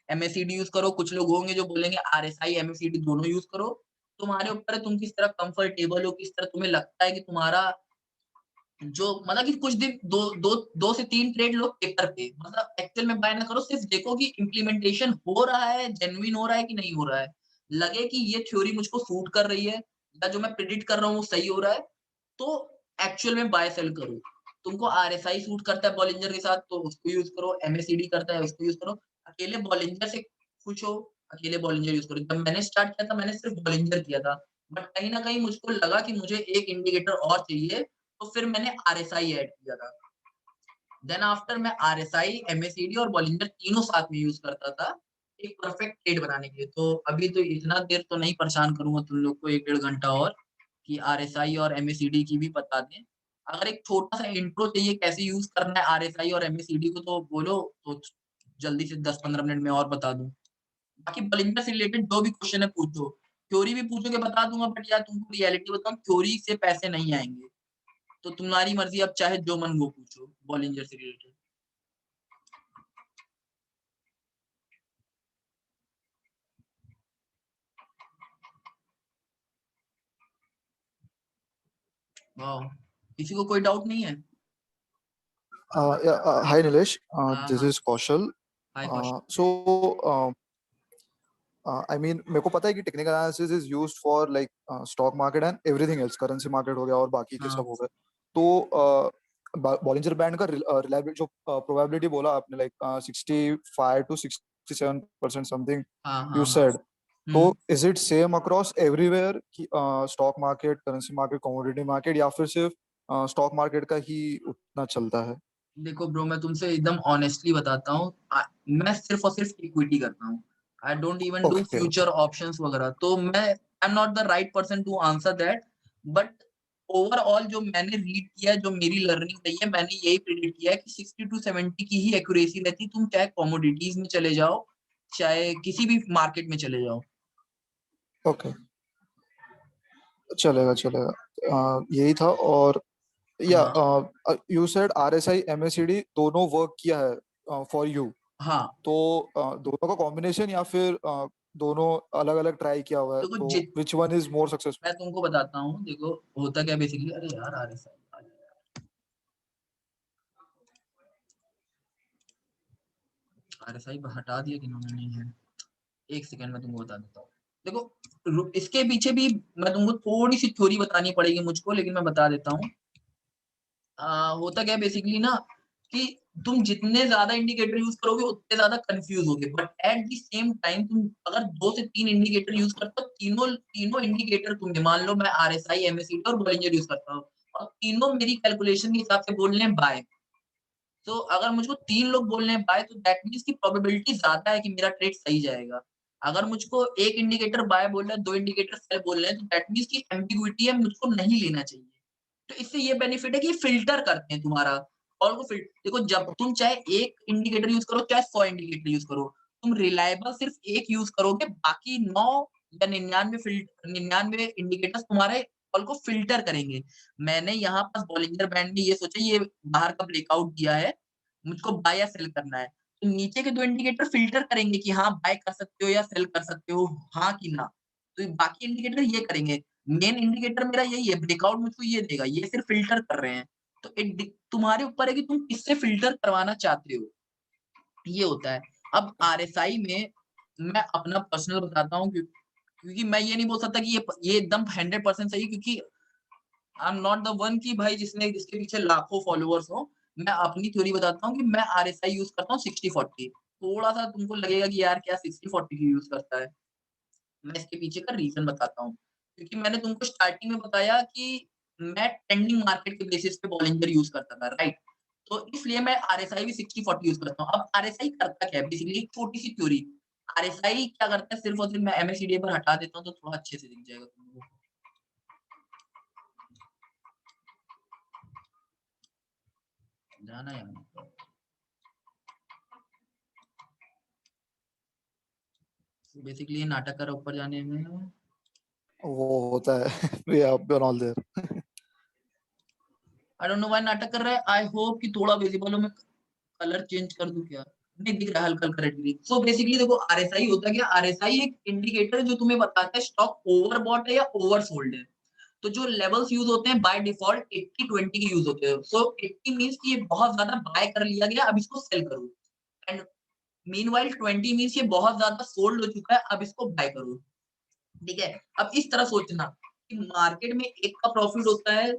एमएससीडी यूज करो। कुछ लोग होंगे जो बोलेंगे आरएसआई एमएससीडी दोनों यूज करो। तुम्हारे ऊपर है, तुम किस तरह कंफर्टेबल हो, किस तरह तुम्हें लगता है कि तुम्हारा जो मतलब कि कुछ दिन दो से तीन ट्रेड लो पेपर पे, मतलब एक्चुअल में बाय ना करो, सिर्फ देखो कि इम्प्लीमेंटेशन हो रहा है, जेन्युइन हो रहा है कि नहीं हो रहा है। लगे कि ये थ्योरी मुझको सूट कर रही है, या जो मैं प्रिडिक्ट कर रहा हूँ वो सही हो रहा है, तो एक्चुअल में बाय सेल करो। तुमको आरएसआई सूट करता है बॉलिंजर के साथ तो उसको यूज करो, एमएसीडी करता है उसको यूज करो। अकेले बॉलिंजर से खुश हो, अकेले बॉलिंजर यूज करो। जब मैंने स्टार्ट किया था मैंने सिर्फ बॉलिंजर किया था, बट कहीं ना कहीं मुझको लगा कि मुझे एक इंडिकेटर और चाहिए, तो फिर मैंने आरएसआई ऐड किया था। देन आफ्टर मैं आरएसआई, एमएसीडी और बॉलिंजर तीनों साथ में यूज करता था एक परफेक्ट ट्रेड बनाने के लिए। तो अभी तो इतना देर तो नहीं परेशान करूंगा तुम लोग को, 1-1.5 घंटा और, कि आरएसआई और एमएसीडी की भी बता दें। अगर एक छोटा सा इंट्रो चाहिए कैसे यूज करना है आरएसआई और एमएसीडी को तो बोलो, तो जल्दी से 10-15 मिनट में और बता दूं। बाकी बॉलिंजर से रिलेटेड जो भी क्वेश्चन है पूछो, थ्योरी भी पूछोगे बता दूंगा, बट यार तुमको रियलिटी बताऊं, थ्योरी से पैसे नहीं आएंगे। तो तुम्हारी मर्जी, अब चाहे जो मन वो पूछो बॉलिंजर से रिलेटेड। वाह, किसी को कोई डाउट नहीं है? Hi Nilesh, हाँ this हाँ, is Kaushal. Hi Kaushal. So, I mean, मेरे को पता है कि technical analysis is used for like stock market and everything else, currency market हो गया और बाकी के सब हाँ हो गए। तो बॉलिंजर बैंड का रिलायबिलिटी जो प्रोबेबिलिटी बोला आपने, लाइक 65 to 67% समथिंग हाँ यू हाँ हाँ। सेड, तो is it same across everywhere कि stock market, currency market, commodity market, या फिर सिर्फ स्टॉक मार्केट का ही उतना चलता है? देखो ब्रो, मैं तुमसे एकदम ऑनेस्टली बताता हूँ, मैं सिर्फ और सिर्फ इक्विटी करता हूँ। I don't even do okay, future options वगैरह, तो मैं I am not the right person to answer that. But overall जो मैंने रीड किया है, जो मेरी लर्निंग रही है, मैंने यही प्रिडिक्ट किया है कि 60 to 70 की ही एक्यूरेसी रहती है, तुम चाहे कमोडिटीज में चले जाओ, चाहे किसी भी मार्केट में चले जाओ। ओके, चलेगा चलेगा। यही था। और या हाँ यू सेड आरएसआई एमएसीडी दोनों वर्क किया है फॉर यू, हाँ। तो दोनों का कॉम्बिनेशन या फिर दोनों अलग अलग ट्राई किया हुआ है, देखो तो जित which one is more successful? मैं तुमको बताता हूँ, देखो होता क्या बेसिकली, अरे यार आरएसआई हटा दिया कि नहीं है, एक सेकंड में तुमको बता देता हूँ। देखो इसके पीछे भी मैं तुमको थोड़ी सी थ्योरी बतानी पड़ेगी मुझको, लेकिन मैं बता देता हूँ। होता क्या बेसिकली ना कि तुम जितने ज्यादा इंडिकेटर यूज करोगे उतने ज्यादा कंफ्यूज होगे, but at the same time तुम अगर 2 से 3 इंडिकेटर यूज करते हो, तीनों तीनों इंडिकेटर तुम्हें, मान लो मैं आरएसआई एमएसीडी और बॉलिंजर यूज करता हूँ, और तीनों मेरी कैलकुलेशन के हिसाब से बोल रहे हैं बाय, तो अगर मुझको 3 लोग बोल रहे हैं बाय, तो दैट मीन्स की प्रोबेबिलिटी ज्यादा है कि मेरा ट्रेड सही जाएगा। अगर मुझको एक इंडिकेटर बाय बोल रहा है, 2 इंडिकेटर सेल बोल रहे हैं, तो दैट मीन्स की एम्बिग्युइटी है, मुझको नहीं लेना चाहिए। तो इससे ये बेनिफिट है कि फिल्टर करते हैं तुम्हारा कॉल को। देखो जब तुम चाहे एक इंडिकेटर यूज करो चाहे 100 इंडिकेटर यूज करो, तुम रिलायबल सिर्फ एक यूज करोगे, बाकी 9 या 99 इंडिकेटर्स तुम्हारे कॉल को फिल्टर करेंगे। मैंने यहाँ पास बॉलिंजर बैंड में ये सोचा ये बाहर का ब्रेकआउट दिया है, मुझको बाय या सेल करना है, तो नीचे के 2 इंडिकेटर फिल्टर करेंगे कि हाँ बाय कर सकते हो या सेल कर सकते हो, हाँ कि ना। तो बाकी इंडिकेटर ये करेंगे। मेन इंडिकेटर मेरा यही है, ब्रेकआउट मुझको ये देगा, ये सिर्फ फिल्टर कर रहे हैं। तो तुम्हारे ऊपर है कि तुम किससे फिल्टर करवाना चाहते हो, ये होता है। अब आरएसआई में मैं अपना पर्सनल बताता हूँ, क्योंकि मैं ये नहीं बोल सकता कि ये एकदम 100% सही, क्योंकि आई एम नॉट द वन की भाई जिसके पीछे लाखों फॉलोअर्स हो। मैं अपनी थ्योरी बताता हूँ कि मैं आरएसआई यूज करता हूँ 60-40। थोड़ा सा तुमको लगेगा कि यार क्या 60-40 की यूज करता है, मैं इसके पीछे का रीजन बताता हूँ। क्योंकि मैंने तुमको स्टार्टिंग में बताया कि मैं ट्रेंडिंग मार्केट के बेसिस पे बॉलिंजर यूज करता था, राइट। तो इसलिए मैं आरएसआई भी 60-40 यूज करता हूँ। अब आरएसआई करता क्या है, बेसिकली एक छोटी सी थ्योरी। आरएसआई क्या करता है, सिर्फ और सिर्फ मैं एमएसीडी पर हटा देता हूँ तो थोड़ा अच्छे से दिख जाएगा तुमको। जाना यार, बेसिकली नाटक कर ऊपर जाने में। वो होता है we have been all there. I don't know why नाटक कर रहा है। आई होप कि थोड़ा विजिबल हो। मैं कलर चेंज कर दूं क्या, नहीं दिख रहा है हल्का हल्का रेड ग्रीन। सो बेसिकली देखो आरएसआई होता क्या, आरएसआई एक इंडिकेटर जो तुम्हें बताता है स्टॉक ओवरबॉट है या ओवरसोल्ड है। तो जो लेवल्स यूज होते हैं बाय डिफॉल्ट 80-20 के यूज होते हैं। सो 80 मींस कि ये बहुत ज्यादा बाय कर लिया गया, अब इसको सेल करो। एंड मीनवाइल 20 मींस ये बहुत ज्यादा सोल्ड हो चुका है, अब इसको बाय करो। ठीक है, अब इस तरह सोचना कि मार्केट में एक का प्रॉफिट होता है,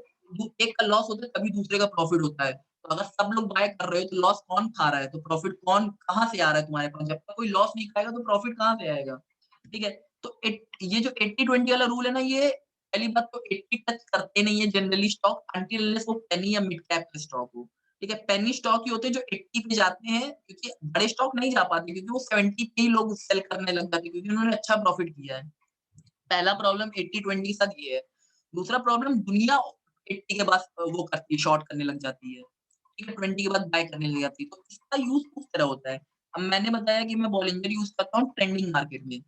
एक का लॉस होता है, तभी दूसरे का प्रॉफिट होता है। तो अगर सब लोग बाय कर रहे हो तो लॉस कौन खा रहा है, तो प्रॉफिट कौन कहाँ से आ रहा है तुम्हारे पास। जब तक कोई लॉस नहीं खाएगा तो प्रॉफिट कहाँ से आएगा। ठीक है, तो ये जो 80-20 वाला रूल है ना, ये पहली बात तो 80 टच करते नहीं है जनरली स्टॉक, अनटिल अनलेस वो पेनी या मिड कैप का स्टॉक हो। ठीक है, पेनी स्टॉक ही होते हैं जो 80 पे जाते हैं, क्योंकि बड़े स्टॉक नहीं जा पाते, क्योंकि वो 70 पे ही लोग सेल करने लग जाते हैं, क्योंकि उन्होंने अच्छा प्रॉफिट किया है। पहला प्रॉब्लम 80-20 के साथ ये है। दूसरा प्रॉब्लम दुनिया 80 के बाद वो करती है, शॉर्ट करने लग जाती है। ठीक है, 20 के बाद बाय करने लग जाती है। तो इसका यूज उस तरह होता है। अब मैंने बताया कि मैं बॉलिंजर यूज करता हूँ ट्रेंडिंग मार्केट में।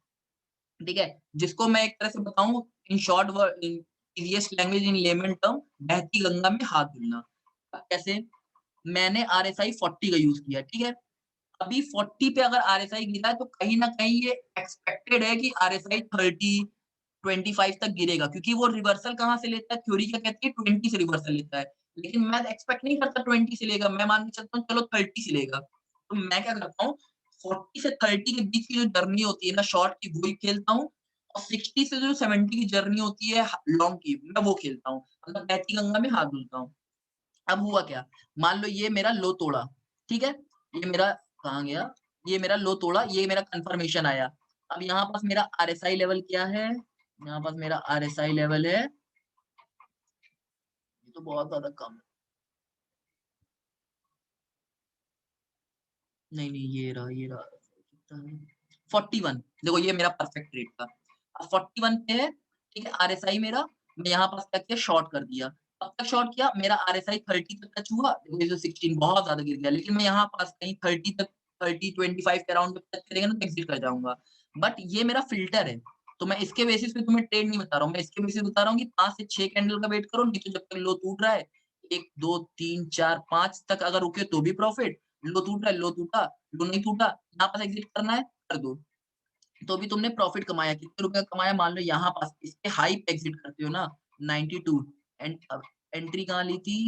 ठीक है, जिसको मैं एक तरह से बताऊं in short word, in easiest language, in lemon term, बहती गंगा में हाथ धुलना। अब कैसे, मैंने आरएसआई 40 का यूज किया। ठीक है, अभी 40 पे अगर आरएसआई गिरा है तो कहीं ना कहीं ये एक्सपेक्टेड है कि आरएसआई 30-25 तक गिरेगा, क्योंकि वो रिवर्सल कहाँ से लेता है, थ्योरी क्या कहती है 20 से रिवर्सल लेता है। लेकिन मैं एक्सपेक्ट नहीं करता 20 से लेगा, मैं मान के चलता हूँ चलो 30 से लेगा। तो मैं क्या करता हूँ, 40 से 30 के बीच की जो जर्नी होती है ना शॉर्ट की, वही खेलता हूँ। और 60 से जो 70 की जर्नी होती है लॉन्ग की, मैं वो खेलता हूँ, मतलब बहती गंगा में हाथ धुलता हूँ। अब हुआ क्या, मान लो ये मेरा लो तोड़ा। ठीक है, ये मेरा कहाँ गया, ये मेरा लो तोड़ा, ये मेरा कंफर्मेशन आया। अब यहाँ पास मेरा आरएसआई लेवल क्या है, यहाँ पास मेरा आरएसआई लेवल है, ये तो बहुत ज्यादा कम है। नहीं नहीं, ये रहा 41। देखो ये मेरा परफेक्ट रेट था, अब 41 पे है। ठीक है, आरएसआई मेरा, मैं यहाँ पास क्या किया, शॉर्ट कर दिया। अब तक शॉर्ट किया, मेरा आरएसआई 30 तक टच हुआ, देखो ये जो 16 बहुत ज्यादा गिर गया, लेकिन मैं यहाँ पास कहीं 30 तक, 30-25 के अराउंड टच करेगा ना तो एग्जिट कर जाऊंगा। बट ये मेरा फिल्टर है, तो मैं इसके बेसिस पे तुम्हें ट्रेड नहीं बता रहा हूँ, मैं इसके बेसिस बता रहा हूँ कि 5 से 6 कैंडल का वेट करो, नहीं तो जब तक लो टूट रहा है 1 2 3 4 5 तक अगर रुके तो भी प्रॉफिट, लो टूटा, लो टूटा, लो नहीं टूटा, यहाँ पास एग्जिट करना है कर दो, तो भी तुमने प्रॉफिट कमाया। कितने रुपए कमाया? मान लो यहाँ पास इसके हाई पे एग्जिट करते हो ना 92 एंड एंट्री कहाँ ली थी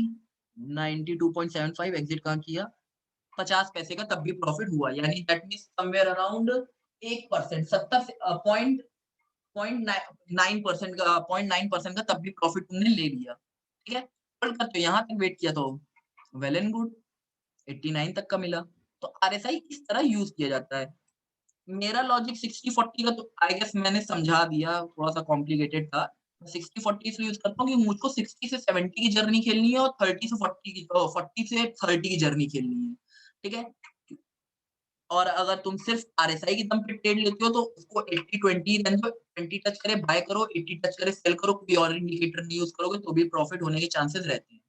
92.75, एग्जिट कहाँ किया 50 पैसे का, तब भी प्रॉफिट हुआ। यानी दैट मींस समवेयर अराउंड 1%, 70 से पॉइंट 0.9% का 0.9% का तब भी प्रॉफिट तुमने ले लिया। ठीक है, होल्ड करते हो, यहाँ तक वेट किया तो वेल एंड गुड, 89 तक का मिला। तो आरएसआई इस तरह यूज किया जाता है। मेरा लॉजिक 60-40 का तो आई गेस मैंने समझा दिया, थोड़ा सा कॉम्प्लिकेटेड था। 60-40 इसलिए यूज करता हूँ कि मुझको 60 से 70 की जर्नी खेलनी है और 30 से 40 की 40 से 30 की जर्नी खेलनी है। ठीक है, और अगर तुम सिर्फ आरएसआई की दम पे ट्रेड लेते हो तो उसको 80-20 रहने दो, 20 टच करे बाय करो, 80 टच करे सेल करो, कोई और इंडिकेटर नहीं यूज करोगे तो भी प्रॉफिट होने के चांसेस रहते हैं।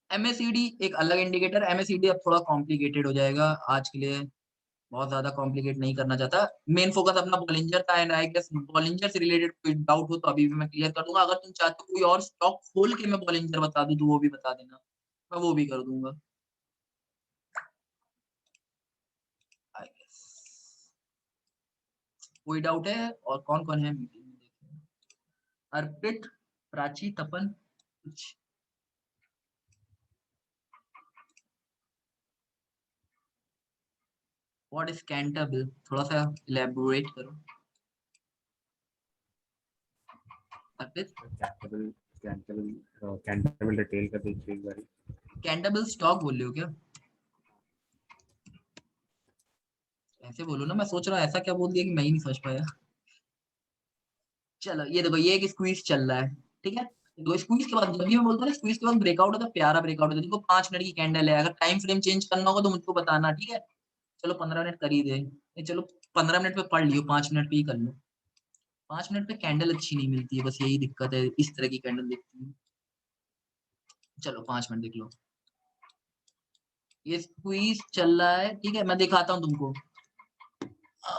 एमएसीडी एक अलग इंडिकेटर, एमएसीडी अब थोड़ा कॉम्प्लिकेटेड हो जाएगा आज के लिए, बहुत ज्यादा कॉम्प्लिकेट नहीं करना चाहता। मेन फोकस अपना बॉलिंजर था एंड आई गेस बॉलिंजर से रिलेटेड कोई डाउट हो तो अभी भी मैं क्लियर कर दूंगा। अगर तुम चाहते हो कोई और स्टॉक खोल के मैं बॉलिंजर बता दूं तो वो भी बता देना, मैं वो भी कर दूंगा। आई गेस कोई डाउट है? और कौन कौन है मीटिंग में? देखिए अर्पित, प्राची, तपन, कुछ व्हाट इज कैंटाबिल, थोड़ा सा इलैबोरेट करो अर्पित। कैंटेबल डिटेल का देखिए एक बार। कैंटाबिल स्टॉक बोल रहे हो क्या? ऐसे बोलो ना, मैं सोच रहा हूँ ऐसा क्या बोल दिया कि मैं ही नहीं समझ पाया। चलो ये देखो, ये एक स्क्वीज चल रहा है, ठीक है। तो स्क्वीज के बाद जब भी मैं बोलता हूँ स्क्वीज के बाद ब्रेकआउट होता है, प्यारा ब्रेकआउट होता है। देखो 5 मिनट की कैंडल है, अगर टाइम फ्रेम चेंज करना होगा तो मुझको बताना, ठीक है। चलो 15 मिनट कर ही दे, चलो 15 मिनट पे पढ़ लियो, 5 मिनट पे ही कर लो। 5 मिनट पे कैंडल अच्छी नहीं मिलती है, बस यही दिक्कत है, इस तरह की कैंडल दिखती है। चलो 5 मिनट देख लो, ये स्क्वीज चल रहा है, ठीक है, मैं दिखाता हूँ तुमको।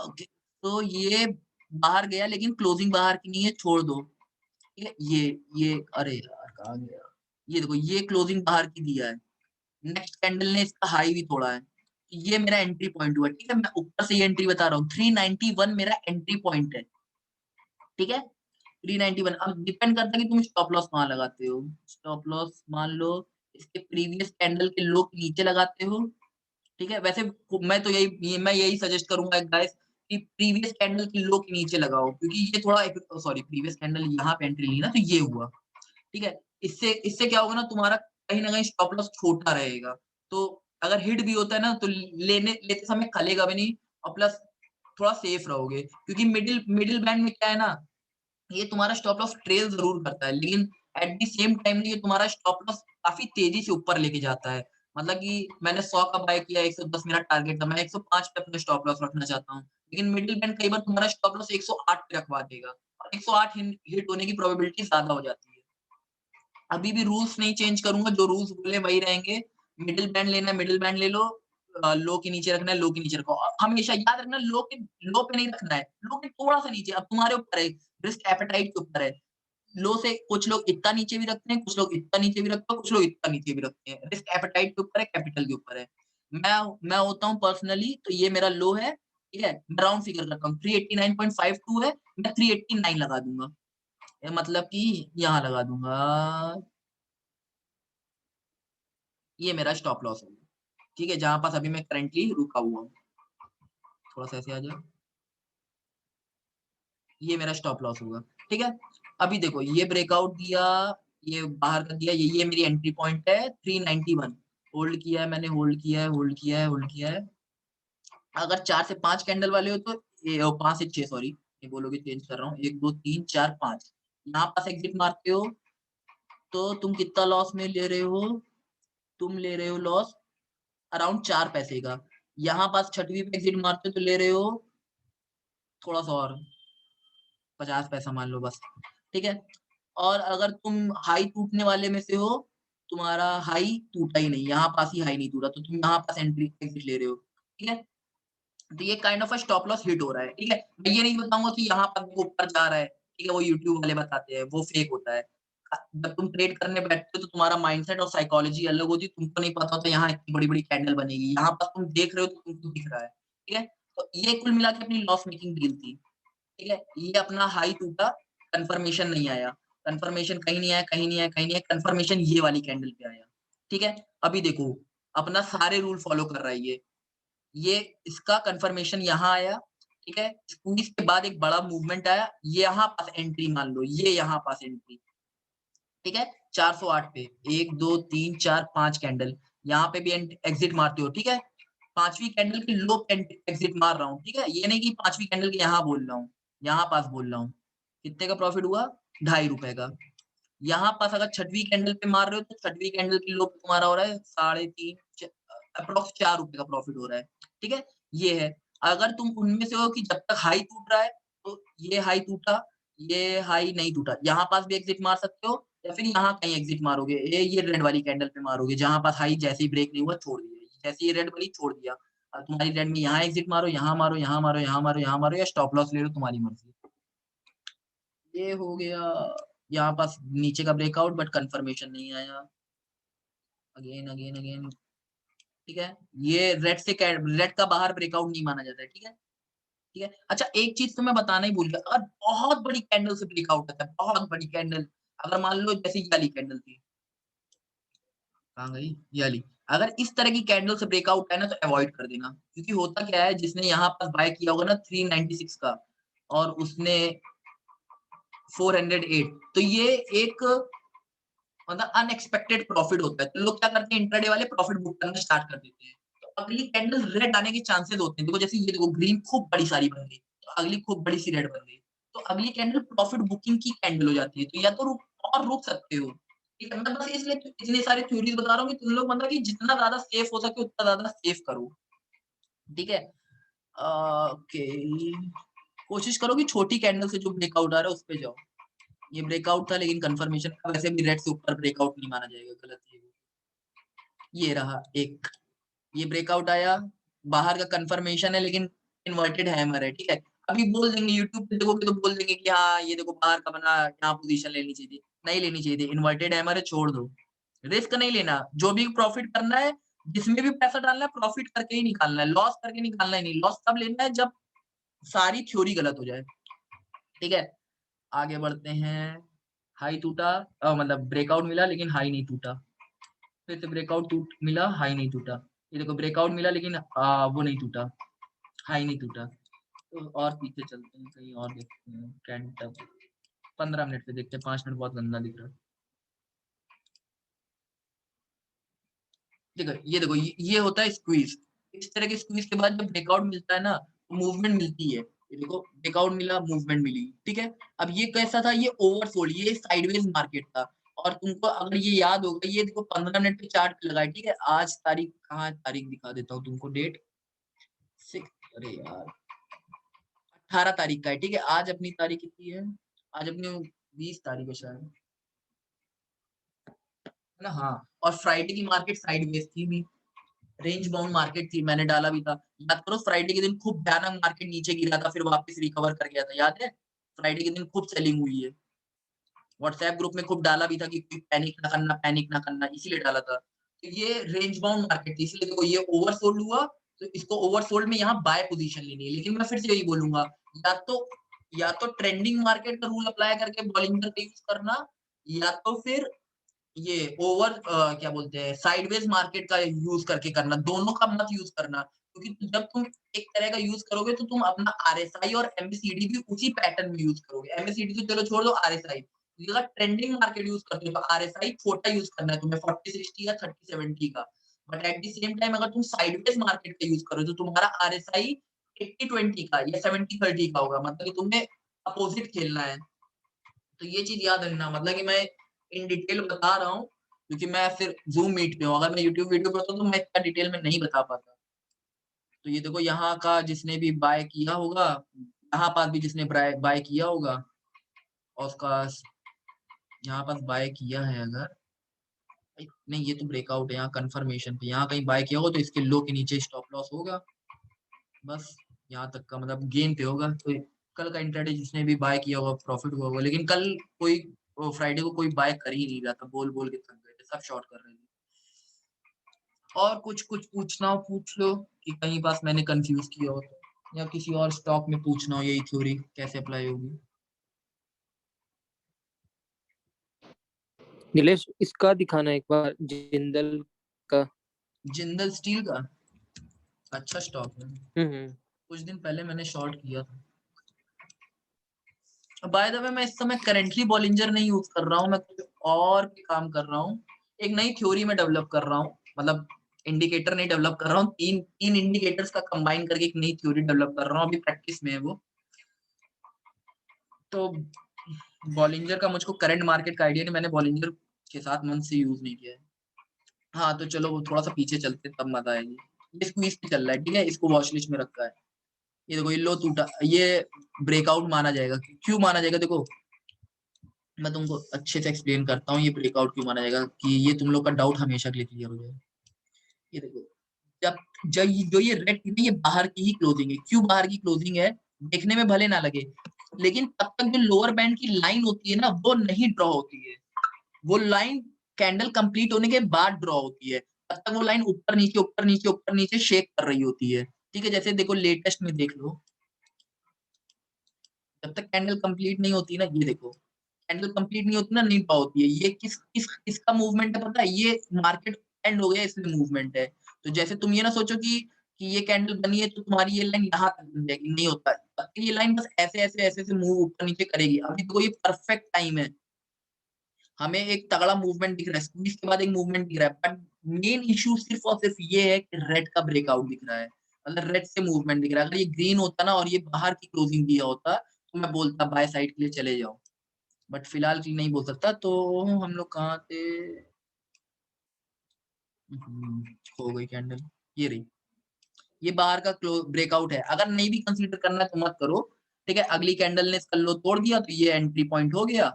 ओके, तो ये बाहर गया लेकिन क्लोजिंग बाहर की नहीं है, छोड़ दो, ठीक है। ये अरे यार कहाँ गया, ये देखो ये क्लोजिंग बाहर की दिया है, नेक्स्ट कैंडल ने इसका हाई भी तोड़ा है, ये मेरा एंट्री पॉइंट हुआ, ठीक है। मैं ऊपर से ये एंट्री बता रहा हूँ, 391 मेरा एंट्री पॉइंट है, ठीक है। 391, अब डिपेंड करता है कि तुम स्टॉप लॉस कहाँ लगाते हो। स्टॉप लॉस मान लो इसके प्रीवियस कैंडल के लो के नीचे लगाते हो, ठीक है। वैसे मैं तो यही सजेस्ट करूंगा गाइस कि प्रीवियस कैंडल की लो के नीचे लगाओ, क्योंकि ये थोड़ा सॉरी प्रीवियस कैंडल यहाँ पे एंट्री ली ना तो ये हुआ, ठीक है। इससे इससे क्या होगा ना, तुम्हारा कहीं ना कहीं स्टॉप लॉस छोटा रहेगा, तो अगर हिट भी होता है ना तो लेते समय खलेगा भी नहीं, और प्लस थोड़ा सेफ रहोगे, क्योंकि मिडिल मिडिल बैंड में क्या है ना, ये तुम्हारा स्टॉप लॉस ट्रेल जरूर करता है, लेकिन एट द सेम टाइम ये तुम्हारा स्टॉप लॉस काफी तेजी से ऊपर लेके जाता है। मतलब कि मैंने 100 का बाय किया, 110 मेरा टारगेट था, मैं 105 पे अपना स्टॉप लॉस रखना चाहता हूँ, लेकिन मिडिल बैंड कई बार तुम्हारा स्टॉप लॉस 108 पे रखवा देगा, और 108 हिट होने की प्रोबेबिलिटी ज्यादा हो जाती है। अभी भी रूल्स नहीं चेंज करूंगा, जो रूल्स बोले वही रहेंगे। मिडिल बैंड लेना है मिडिल बैंड ले लो, लो के नीचे रखना है लो के नीचे रखो, हमेशा याद रखना लो पे नहीं रखना है, लो के थोड़ा सा नीचे, अब तुम्हारे ऊपर है, रिस्क एपेटाइट के ऊपर है। लो से कुछ लोग इतना नीचे भी रखते हैं, कुछ लोग इतना नीचे भी रखते हैं, कुछ लोग इतना नीचे भी रखते हैं, रिस्क एपेटाइट के ऊपर है, कैपिटल के ऊपर है। मैं होता हूँ पर्सनली, तो ये मेरा लो है, ठीक है। मैं राउंड फिगर करता हूँ, 389.52 है, मैं 389 लगा दूंगा, मतलब कि यहाँ लगा दूंगा, ये मेरा स्टॉप लॉस होगा, ठीक है, जहां पास अभी मैं करंटली रुका हुआ हूँ। थोड़ा सा ऐसे आ जाओ, ये मेरा स्टॉप लॉस होगा, ठीक है। अभी देखो ये ब्रेकआउट दिया, ये बाहर कर दिया, ये मेरी एंट्री पॉइंट है 391, होल्ड किया है मैंने, होल्ड किया है, होल्ड किया है, होल्ड किया है। अगर 4 से 5 कैंडल वाले हो तो 5 से 6, सॉरी ये बोलोगे, चेंज कर रहा हूँ, 1 2 3 4 5, यहाँ पास एग्जिट मारते हो तो तुम कितना लॉस में ले रहे हो, तुम ले रहे हो लॉस अराउंड 4 पैसे का। यहाँ पास छठवीं पे एग्जिट मारते हो तो ले रहे हो थोड़ा सा और, 50 पैसा मान लो बस, ठीक है। और अगर तुम हाई टूटने वाले में से हो, तुम्हारा हाई टूटा ही नहीं, यहाँ पास ही हाई नहीं टूटा, तो तुम यहाँ पास एंट्री एग्जिट ले रहे हो, ठीक है। तो ये kind of stop loss hit हो रहा है, ठीक है। मैं ये नहीं बताऊंगा कि यहाँ पर ऊपर जा रहा है, ठीक है, वो यूट्यूब वाले बताते हैं, वो फेक होता है। जब तुम ट्रेड करने बैठते हो तो तुम्हारा माइंडसेट और साइकोलॉजी अलग होती है, तुमको नहीं पता होता यहाँ इतनी बड़ी-बड़ी कैंडल बनेगी, यहाँ पर तुम देख रहे हो तो तुमको दिख रहा है, ठीक है? तो ये कुल मिला के अपनी लॉस मेकिंग डील थी, ठीक है? ये अपना हाई टूटा, कंफर्मेशन नहीं आया, कंफर्मेशन कहीं नहीं आया, कहीं नहीं आया, कहीं नहीं आया, कंफर्मेशन ये वाली कैंडल पे आया, ठीक है? अभी देखो, अपना सारे रूल फॉलो कर रहा है ये इसका कंफर्मेशन यहाँ आया, ठीक है? स्क्वीज के बाद एक बड़ा मूवमेंट आया, ये यहाँ पास एंट्री मान लो, ये यहाँ पास एंट्री, ठीक है? 408 पे 1 2 3 4 5 कैंडल, यहाँ पे भी एग्जिट मारते हो, ठीक है? पांचवी कैंडल की लो एग्जिट मार रहा हूँ, ठीक है? ये नहीं कि पांचवी कैंडल के यहाँ बोल रहा हूँ, यहाँ पास बोल रहा हूँ। कितने का प्रॉफिट हुआ? ₹2.5 का। यहाँ पास अगर छठवीं कैंडल पे मार रहे हो तो छठवीं कैंडल की लो तुम्हारा हो रहा है 3.5 अप्रोक्स ₹4 का प्रॉफिट हो रहा है, ठीक है? ये है। अगर तुम उनमें से हो कि जब तक हाई टूट रहा है तो ये हाई टूटा, ये हाई नहीं टूटा, यहाँ पास भी एग्जिट मार सकते हो या फिर यहाँ कहीं एग्जिट मारोगे, ये रेड वाली कैंडल पे मारोगे जहाँ पास हाई जैसे ही ब्रेक नहीं हुआ छोड़ दिया, जैसे ये रेड वाली छोड़ दिया। तुम्हारी रेड में यहाँ एग्जिट मारो, यहाँ मारो, यहाँ मारो, यहाँ मारो, यहाँ मारो या स्टॉप लॉस ले लो, तुम्हारी मर्जी। ये हो गया, यहाँ पास नीचे का ब्रेकआउट बट कंफर्मेशन नहीं आया, अगेन अगेन अगेन, ठीक है? ये रेड का बाहर ब्रेकआउट नहीं माना जाता है, ठीक है? ठीक है? अच्छा, एक चीज तो मैं बताना ही भूल गया, अगर बहुत बड़ी कैंडल से ब्रेकआउट होता है, बहुत बड़ी कैंडल, अगर मान लो जैसे ये वाली कैंडल थी, कहाँ गई? ये वाली, अगर इस तरह की कैंडल से ब्रेकआउट है ना तो अवॉइड कर देना, क्योंकि होता क्या है, जिसने यहाँ पर बाय किया होगा ना 396 का और उसने 408, तो ये एक मतलब अनएक्सपेक्टेड प्रॉफिट होता है, तो लोग क्या करते हैं, इंट्राडे वाले प्रॉफिट बुक करना स्टार्ट कर देते हैं, तो अगली कैंडल रेड आने के चांसेस होते हैं। देखो जैसे ये देखो ग्रीन खूब बड़ी सारी बन गई, तो अगली खूब बड़ी सी रेड बन गई, तो अगली कैंडल प्रॉफिट बुकिंग की कैंडल हो जाती है, तो या तो रुक सकते हो, ठीक है? मैं बस इसलिए इतने सारे थ्योरीज बता रहा हूँ कि तुम लोग मतलब कि जितना ज्यादा सेफ हो सके उतना ज्यादा सेफ करो, ठीक है? ओके, कोशिश करो कि छोटी कैंडल से जो ब्रेकआउट आ रहा है उस पे जाओ। ये ब्रेकआउट था लेकिन कंफर्मेशन का, वैसे भी रेड से ऊपर ब्रेकआउट नहीं माना जाएगा, गलत है। ये रहा एक, ये ब्रेकआउट आया, बाहर का कंफर्मेशन है लेकिन इन्वर्टेड हैमर है, ठीक है? अभी बोल देंगे यूट्यूब पे देखोगे तो बोल देंगे कि हाँ ये देखो बाहर का बना, यहाँ पोजीशन लेनी चाहिए थी, नहीं लेनी चाहिए थी, इन्वर्टेड हैमर है, छोड़ दो, रिस्क नहीं लेना। जो भी प्रॉफिट करना है, जिसमें भी पैसा डालना है, प्रॉफिट करके ही निकालना है, लॉस करके निकालना ही नहीं। लॉस तब लेना है जब सारी थ्योरी गलत हो जाए, ठीक है? आगे बढ़ते हैं। हाई टूटा, मतलब ब्रेकआउट मिला लेकिन हाई नहीं टूटा, फिर से ब्रेकआउट टूट मिला, हाई नहीं टूटा, ये देखो ब्रेकआउट मिला लेकिन वो नहीं टूटा, हाई नहीं टूटा। तो और पीछे चलते हैं, कहीं और देखते हैं, ट्रेंड तक 15 मिनट पे देखते हैं, 5 मिनट बहुत गंदा दिख रहा है। देखो ये देखो ये होता है स्क्वीज, इस तरह के स्क्वीज के बाद जब ब्रेकआउट मिलता है ना तो मूवमेंट मिलती है, ये देखो ब्रेकआउट मिला, मूवमेंट मिली, ठीक है? अब ये कैसा था, ये ओवरसोल्ड, ये साइडवेज मार्केट था, और तुमको अगर ये याद होगा, ये देखो 15 मिनट पे चार्ट पे लगा है, ठीक है? आज तारीख, कहाँ है तारीख, दिखा देता हूँ तुमको, डेट 6, अरे यार 18 तारीख का है, ठीक है? आज अपनी तारीख कितनी है? आज अपनी 20 तारीख है शायद, है ना? हाँ, और फ्राइडे की मार्केट साइडवेज थी भी, रेंज बाउंड मार्केट थी, मैंने डाला भी था। याद करो फ्राइडे के दिन खूब भयानक मार्केट नीचे गिरा था, फिर वापस रिकवर कर गया था, याद है? फ्राइडे के दिन खूब सेलिंग हुई है, व्हाट्सएप ग्रुप में खूब डाला भी था कि कोई पैनिक ना करना, पैनिक ना करना, इसीलिए डाला था। तो ये रेंज बाउंड मार्केट थी, इसलिए देखो ये ओवरसोल्ड हुआ, तो इसको ओवरसोल्ड में यहाँ बाय पोजीशन लेनी है। लेकिन मैं फिर से यही बोलूंगा, या तो ट्रेंडिंग मार्केट का रूल अप्लाई करके बॉलिंजर का यूज करना, या तो फिर ये क्या बोलते हैं, साइडवेज मार्केट का यूज करके करना, दोनों का मत यूज करना, क्योंकि जब तुम एक तरह का यूज करोगे तो तुम अपना आरएसआई और एमएसीडी भी उसी पैटर्न में यूज करोगे। एमएसीडी तो चलो छोड़ दो, आरएसआई, अगर ट्रेंडिंग मार्केट यूज करते हो तो आरएसआई छोटा यूज करना है तुम्हें, 40-60 या 30-70 का, but at the same time अगर तुम साइडवेज मार्केट का यूज करो तो तुम्हारा आरएसआई 80-20 का या 70-30 का होगा, मतलब कि तुम्हें अपोजिट खेलना है। तो ये चीज याद रखना, मतलब कि मैं इन डिटेल बता रहा हूँ क्योंकि मैं सिर्फ जूम मीट पे हूँ, अगर मैं यूट्यूब वीडियो करता हूँ तो मैं इतना डिटेल में नहीं बता पाता। तो ये देखो यहाँ का जिसने भी बाय किया होगा, यहाँ पास भी जिसने बाय किया होगा, और उसका यहाँ पास बाय किया है, अगर नहीं ये तो ब्रेकआउट है, यहाँ कंफर्मेशन पे यहाँ कहीं बाय किया होगा तो इसके लो के नीचे स्टॉप लॉस होगा, बस यहाँ तक का मतलब गेन पे होगा। तो कल का इंट्राडे जिसने भी बाय किया होगा प्रॉफिट हुआ होगा, लेकिन कल कोई वो फ्राइडे को कोई बाय कर ही नहीं रहा था, बोल बोल के थक गए थे, सब शॉर्ट कर रहे थे। और कुछ पूछना हो पूछ लो, कि कहीं पास मैंने कंफ्यूज किया हो तो, या किसी और स्टॉक में पूछना हो यही थ्योरी कैसे अप्लाई होगी। नीलेश इसका दिखाना एक बार, जिंदल का। जिंदल स्टील का अच्छा स्टॉक है, हम्म। कुछ दिन पहले मैंने शॉर्ट किया था। बाय द वे मैं इस समय करेंटली बॉलिंजर नहीं यूज कर रहा हूँ, मैं कुछ और भी काम कर रहा हूँ। एक नई थ्योरी में डेवलप कर रहा हूँ, मतलब इंडिकेटर नहीं डेवलप कर रहा हूँ, तीन इंडिकेटर्स का कंबाइन करके एक नई थ्योरी डेवलप कर रहा हूँ, अभी प्रैक्टिस में है वो। तो बॉलिंजर का मुझको करंट मार्केट का आइडिया नहीं, मैंने बॉलिंजर के साथ मंथ से यूज नहीं किया है। हाँ तो चलो वो थोड़ा सा पीछे चलते तब मजा आएगी। ये स्क्वीज पे चल रहा है, ठीक है, इसको वॉच लिस्ट में रखा है। ये देखो ये लो टूटा, ये ब्रेकआउट माना जाएगा। क्यों माना जाएगा, देखो मैं तुमको अच्छे से एक्सप्लेन करता हूँ ये ब्रेकआउट क्यों माना जाएगा, कि ये तुम लोग का डाउट हमेशा के लिए क्लियर हो जाए। ये देखो जब जो ये रेड थी ना, ये बाहर की ही क्लोजिंग है। क्यों बाहर की क्लोजिंग है, देखने में भले ना लगे, लेकिन तब तक जो लोअर बैंड की लाइन होती है ना, वो नहीं ड्रॉ होती है। वो लाइन कैंडल कंप्लीट होने के बाद ड्रॉ होती है, तब तक वो लाइन ऊपर नीचे ऊपर नीचे ऊपर नीचे शेक कर रही होती है। ठीक है, जैसे देखो लेटेस्ट में देख लो, जब तक कैंडल कंप्लीट नहीं होती ना, ये देखो कैंडल कंप्लीट नहीं होती ना, नहीं ड्रॉ होती है। ये किसका मूवमेंट है पता है, ये मार्केट एंड हो गया इसलिए मूवमेंट है। तो जैसे तुम ये ना सोचो कि ये कैंडल बनी है तो तुम्हारी ये लाइन यहाँ तक बन जाएगी, नहीं होता है। ये लाइन बस ऐसे ऐसे ऐसे से मूव ऊपर नीचे करेगी। अभी तो ये परफेक्ट टाइम है, हमें एक तगड़ा मूवमेंट दिख रहा है, स्क्वीज के बाद एक मूवमेंट दिख रहा है, बट मेन इश्यू सिर्फ और सिर्फ ये है कि रेड का ब्रेकआउट दिख रहा है, मतलब रेड से मूवमेंट दिख रहा है। अगर ये ग्रीन होता ना और ये बाहर की क्लोजिंग दिया होता तो मैं बोलता बाय साइड के लिए चले जाओ, बट फिलहाल के लिए नहीं बोल सकता। तो हम लोग कहाँ थे, हो गई कैंडल, ये रही, ये बाहर का ब्रेकआउट है। अगर नहीं भी कंसीडर करना है तो मत करो, ठीक है। अगली कैंडल ने इसका लो तोड़ दिया तो ये एंट्री पॉइंट हो गया।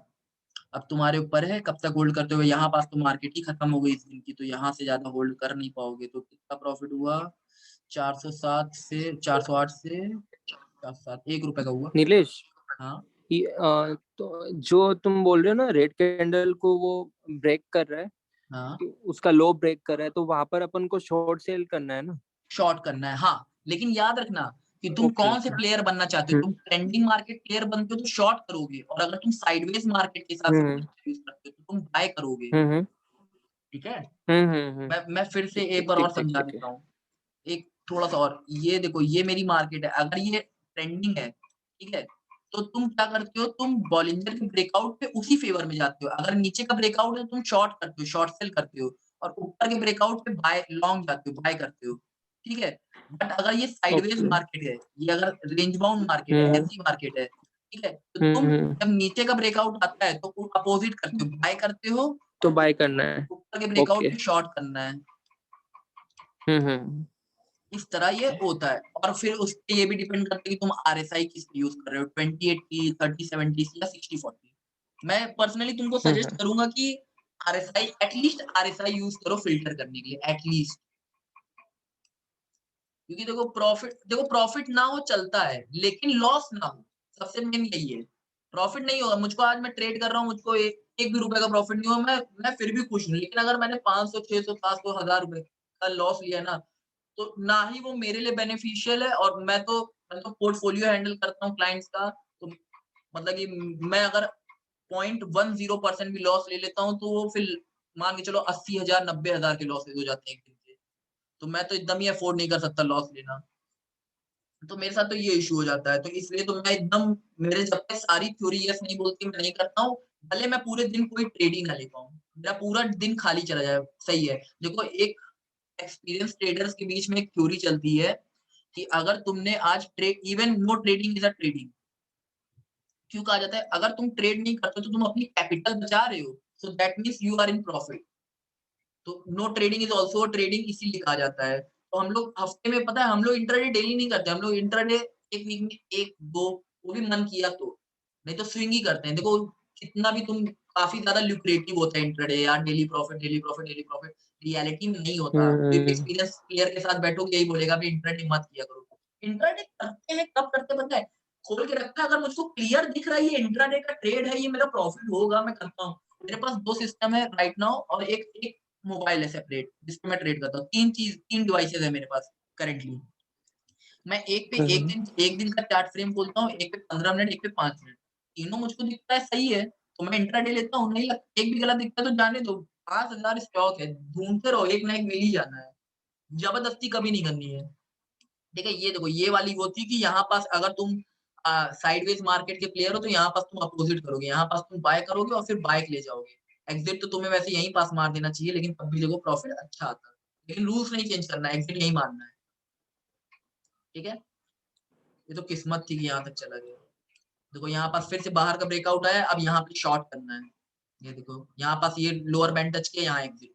अब तुम्हारे ऊपर है कब तक होल्ड करते हुए, यहाँ पास तो मार्केट ही खत्म हो गई इस दिन की, तो यहाँ से ज्यादा होल्ड कर नहीं पाओगे। तो कितना प्रॉफिट हुआ, 407 से 408 से 407, ₹1 का हुआ। नीलेश हाँ तो जो तुम बोल रहे हो ना, रेड कैंडल को वो ब्रेक कर रहा है, हाँ, तो उसका लो ब्रेक कर रहा है, तो वहां पर अपन को शॉर्ट सेल करना है ना। शॉर्ट करना है हाँ, लेकिन याद रखना कि तुम ओके कौन से प्लेयर बनना चाहते हो। तुम ट्रेंडिंग मार्केट प्लेयर बनते हो तो शॉर्ट करोगे, और अगर तुम साइडवेज मार्केट के हिसाब से हम्म यूज करते हो तो तुम बाय करोगे। हम्म ठीक है, हम्म। मैं फिर से ठीक एक ठीक बार और ठीक ठीक समझा ठीक है। देता हूँ, एक थोड़ा सा और। ये देखो ये मेरी मार्केट है, अगर ये ट्रेंडिंग है, ठीक है, तो तुम क्या करते हो, तुम बॉलिंजर के ब्रेकआउट पे उसी फेवर में जाते हो। अगर नीचे का ब्रेकआउट है तो तुम शॉर्ट करते हो, शॉर्ट सेल करते हो, और ऊपर के ब्रेकआउट पे बाय लॉन्ग जाते हो, बाय करते हो। ठीक है, बट अगर ये साइडवेज ओके। मार्केट है, ये अगर रेंज बाउंड मार्केट है, हम्म ऐसी मार्केट है, ठीक है, तो तुम हम्म। जब नीचे का ब्रेकआउट आता है तो अपोजिट करते हो, बाय करते हो, तो और बाय करना है। ऊपर के ब्रेकआउट ओके। पे शॉर्ट करना है। हम्म। इस तरह ये होता है। और फिर उस पे ये भी डिपेंड करता है कि तुम आरएसआई किस यूज कर रहे हो, 28 30 70 या 60 40। मैं पर्सनली तुमको सजेस्ट हम्म करूंगा कि आरएसआई, एटलीस्ट आरएसआई यूज करो फिल्टर करने के लिए, एटलीस्ट। क्योंकि देखो प्रॉफिट ना हो चलता है, लेकिन लॉस ना हो, सबसे मेन यही है। प्रॉफिट नहीं होगा, मुझको आज मैं ट्रेड कर रहा हूँ, मुझको एक भी रुपए का प्रॉफिट नहीं हुआ, मैं फिर भी खुश हूँ। लेकिन अगर मैंने 500 600 700 1000 रुपए का लॉस लिया ना, तो ना ही वो मेरे लिए बेनिफिशियल है। और मैं तो पोर्टफोलियो हैंडल करता हूँ क्लाइंट्स का, तो मतलब कि मैं अगर 0.10% भी लॉस ले लेता हूँ तो वो फिर मान के चलो 80,000 90,000 के लॉसेज हो जाते हैं एक दिन के। तो मैं तो एकदम ही अफोर्ड नहीं कर सकता लॉस लेना। तो मेरे साथ तो ये इशू हो जाता है, तो इसलिए तो मैं एकदम, मेरे जब तक सारी थ्योरी यस नहीं बोलती मैं नहीं करता हूँ। भले मैं पूरे दिन कोई ट्रेड ही ना ले पाऊँ, मेरा पूरा दिन खाली चला जाए, सही है। देखो एक एक्सपीरियंस ट्रेडर्स के बीच में एक थ्योरी चलती है कि अगर तुमने आज trade, even know trading is a trading. क्यों कहा जाता है, अगर तुम ट्रेड नहीं करते तो तुम अपनी कैपिटल बचा रहे हो, so that means you are in profit. तो no trading is also trading, इसीलिए कहा जाता है। तो हम लोग हफ्ते में, पता है, हम लोग इंट्राडे डेली नहीं करते, हम लोग इंट्राडे एक वीक में एक दो, वो भी मन किया तो, नहीं तो स्विंग ही करते हैं। देखो कितना भी तुम, काफी ज्यादा ल्यूक्रेटिव होता है इंट्राडे यार, daily profit daily profit daily profit. Reality में नहीं होता। कोई भी हम्म एक्सपीरियंस प्लेयर के साथ बैठोगे यही बोलेगा भी इंट्राडे मत किया करो। इंट्राडे करते हैं कब करते हैं पता है, खोल के रखा है, अगर मुझको क्लियर दिख रहा है ये इंट्राडे का ट्रेड है, ये मेरा प्रॉफिट होगा, मैं करता हूँ। मेरे पास 2 सिस्टम है राइट नाउ और एक मोबाइल है सेपरेट जिसपे मैं ट्रेड करता हूँ। 3 डिवाइसेस है मेरे पास करंटली। मैं एक दिन का चार्ट फ्रेम खोलता हूँ, एक पे 15 मिनट, एक पे 5 मिनट, तीनों मुझको दिखता है सही है तो मैं इंट्राडे लेता हूँ, नहीं लगता एक भी गलत दिखता है तो जाने दो। 5000 स्टॉक है, ढूंढते रहो, एक ना एक मिल ही जाना है, जबरदस्ती कभी नहीं करनी है। ठीक है, ये देखो ये वाली वो थी कि यहाँ पास अगर तुम साइडवेज मार्केट के प्लेयर हो तो यहाँ पास तुम अपोजिट करोगे, यहाँ पास तुम बाय करोगे और फिर बाय के ले जाओगे। एग्जिट तो तुम्हें वैसे यहीं पास मार देना चाहिए, लेकिन तब भी देखो प्रॉफिट अच्छा आता है, लेकिन रूल्स नहीं चेंज करना, एग्जिट यहीं मारना है। ठीक है, ये तो किस्मत थी कि यहाँ तक चला गया। देखो यहाँ पास फिर से बाहर का ब्रेकआउट आया, अब यहाँ पे शॉर्ट करना है। ये देखो यहाँ पास ये लोअर बैंड टच किया, यहाँ एग्जिट,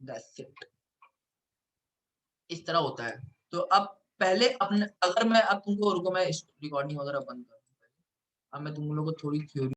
दैट्स इट। इस तरह होता है। तो अब पहले अपने, अगर मैं अब तुमको, रुको मैं रिकॉर्डिंग वगैरह बंद कर दूं, अब मैं तुम लोगों को थोड़ी थ्योरी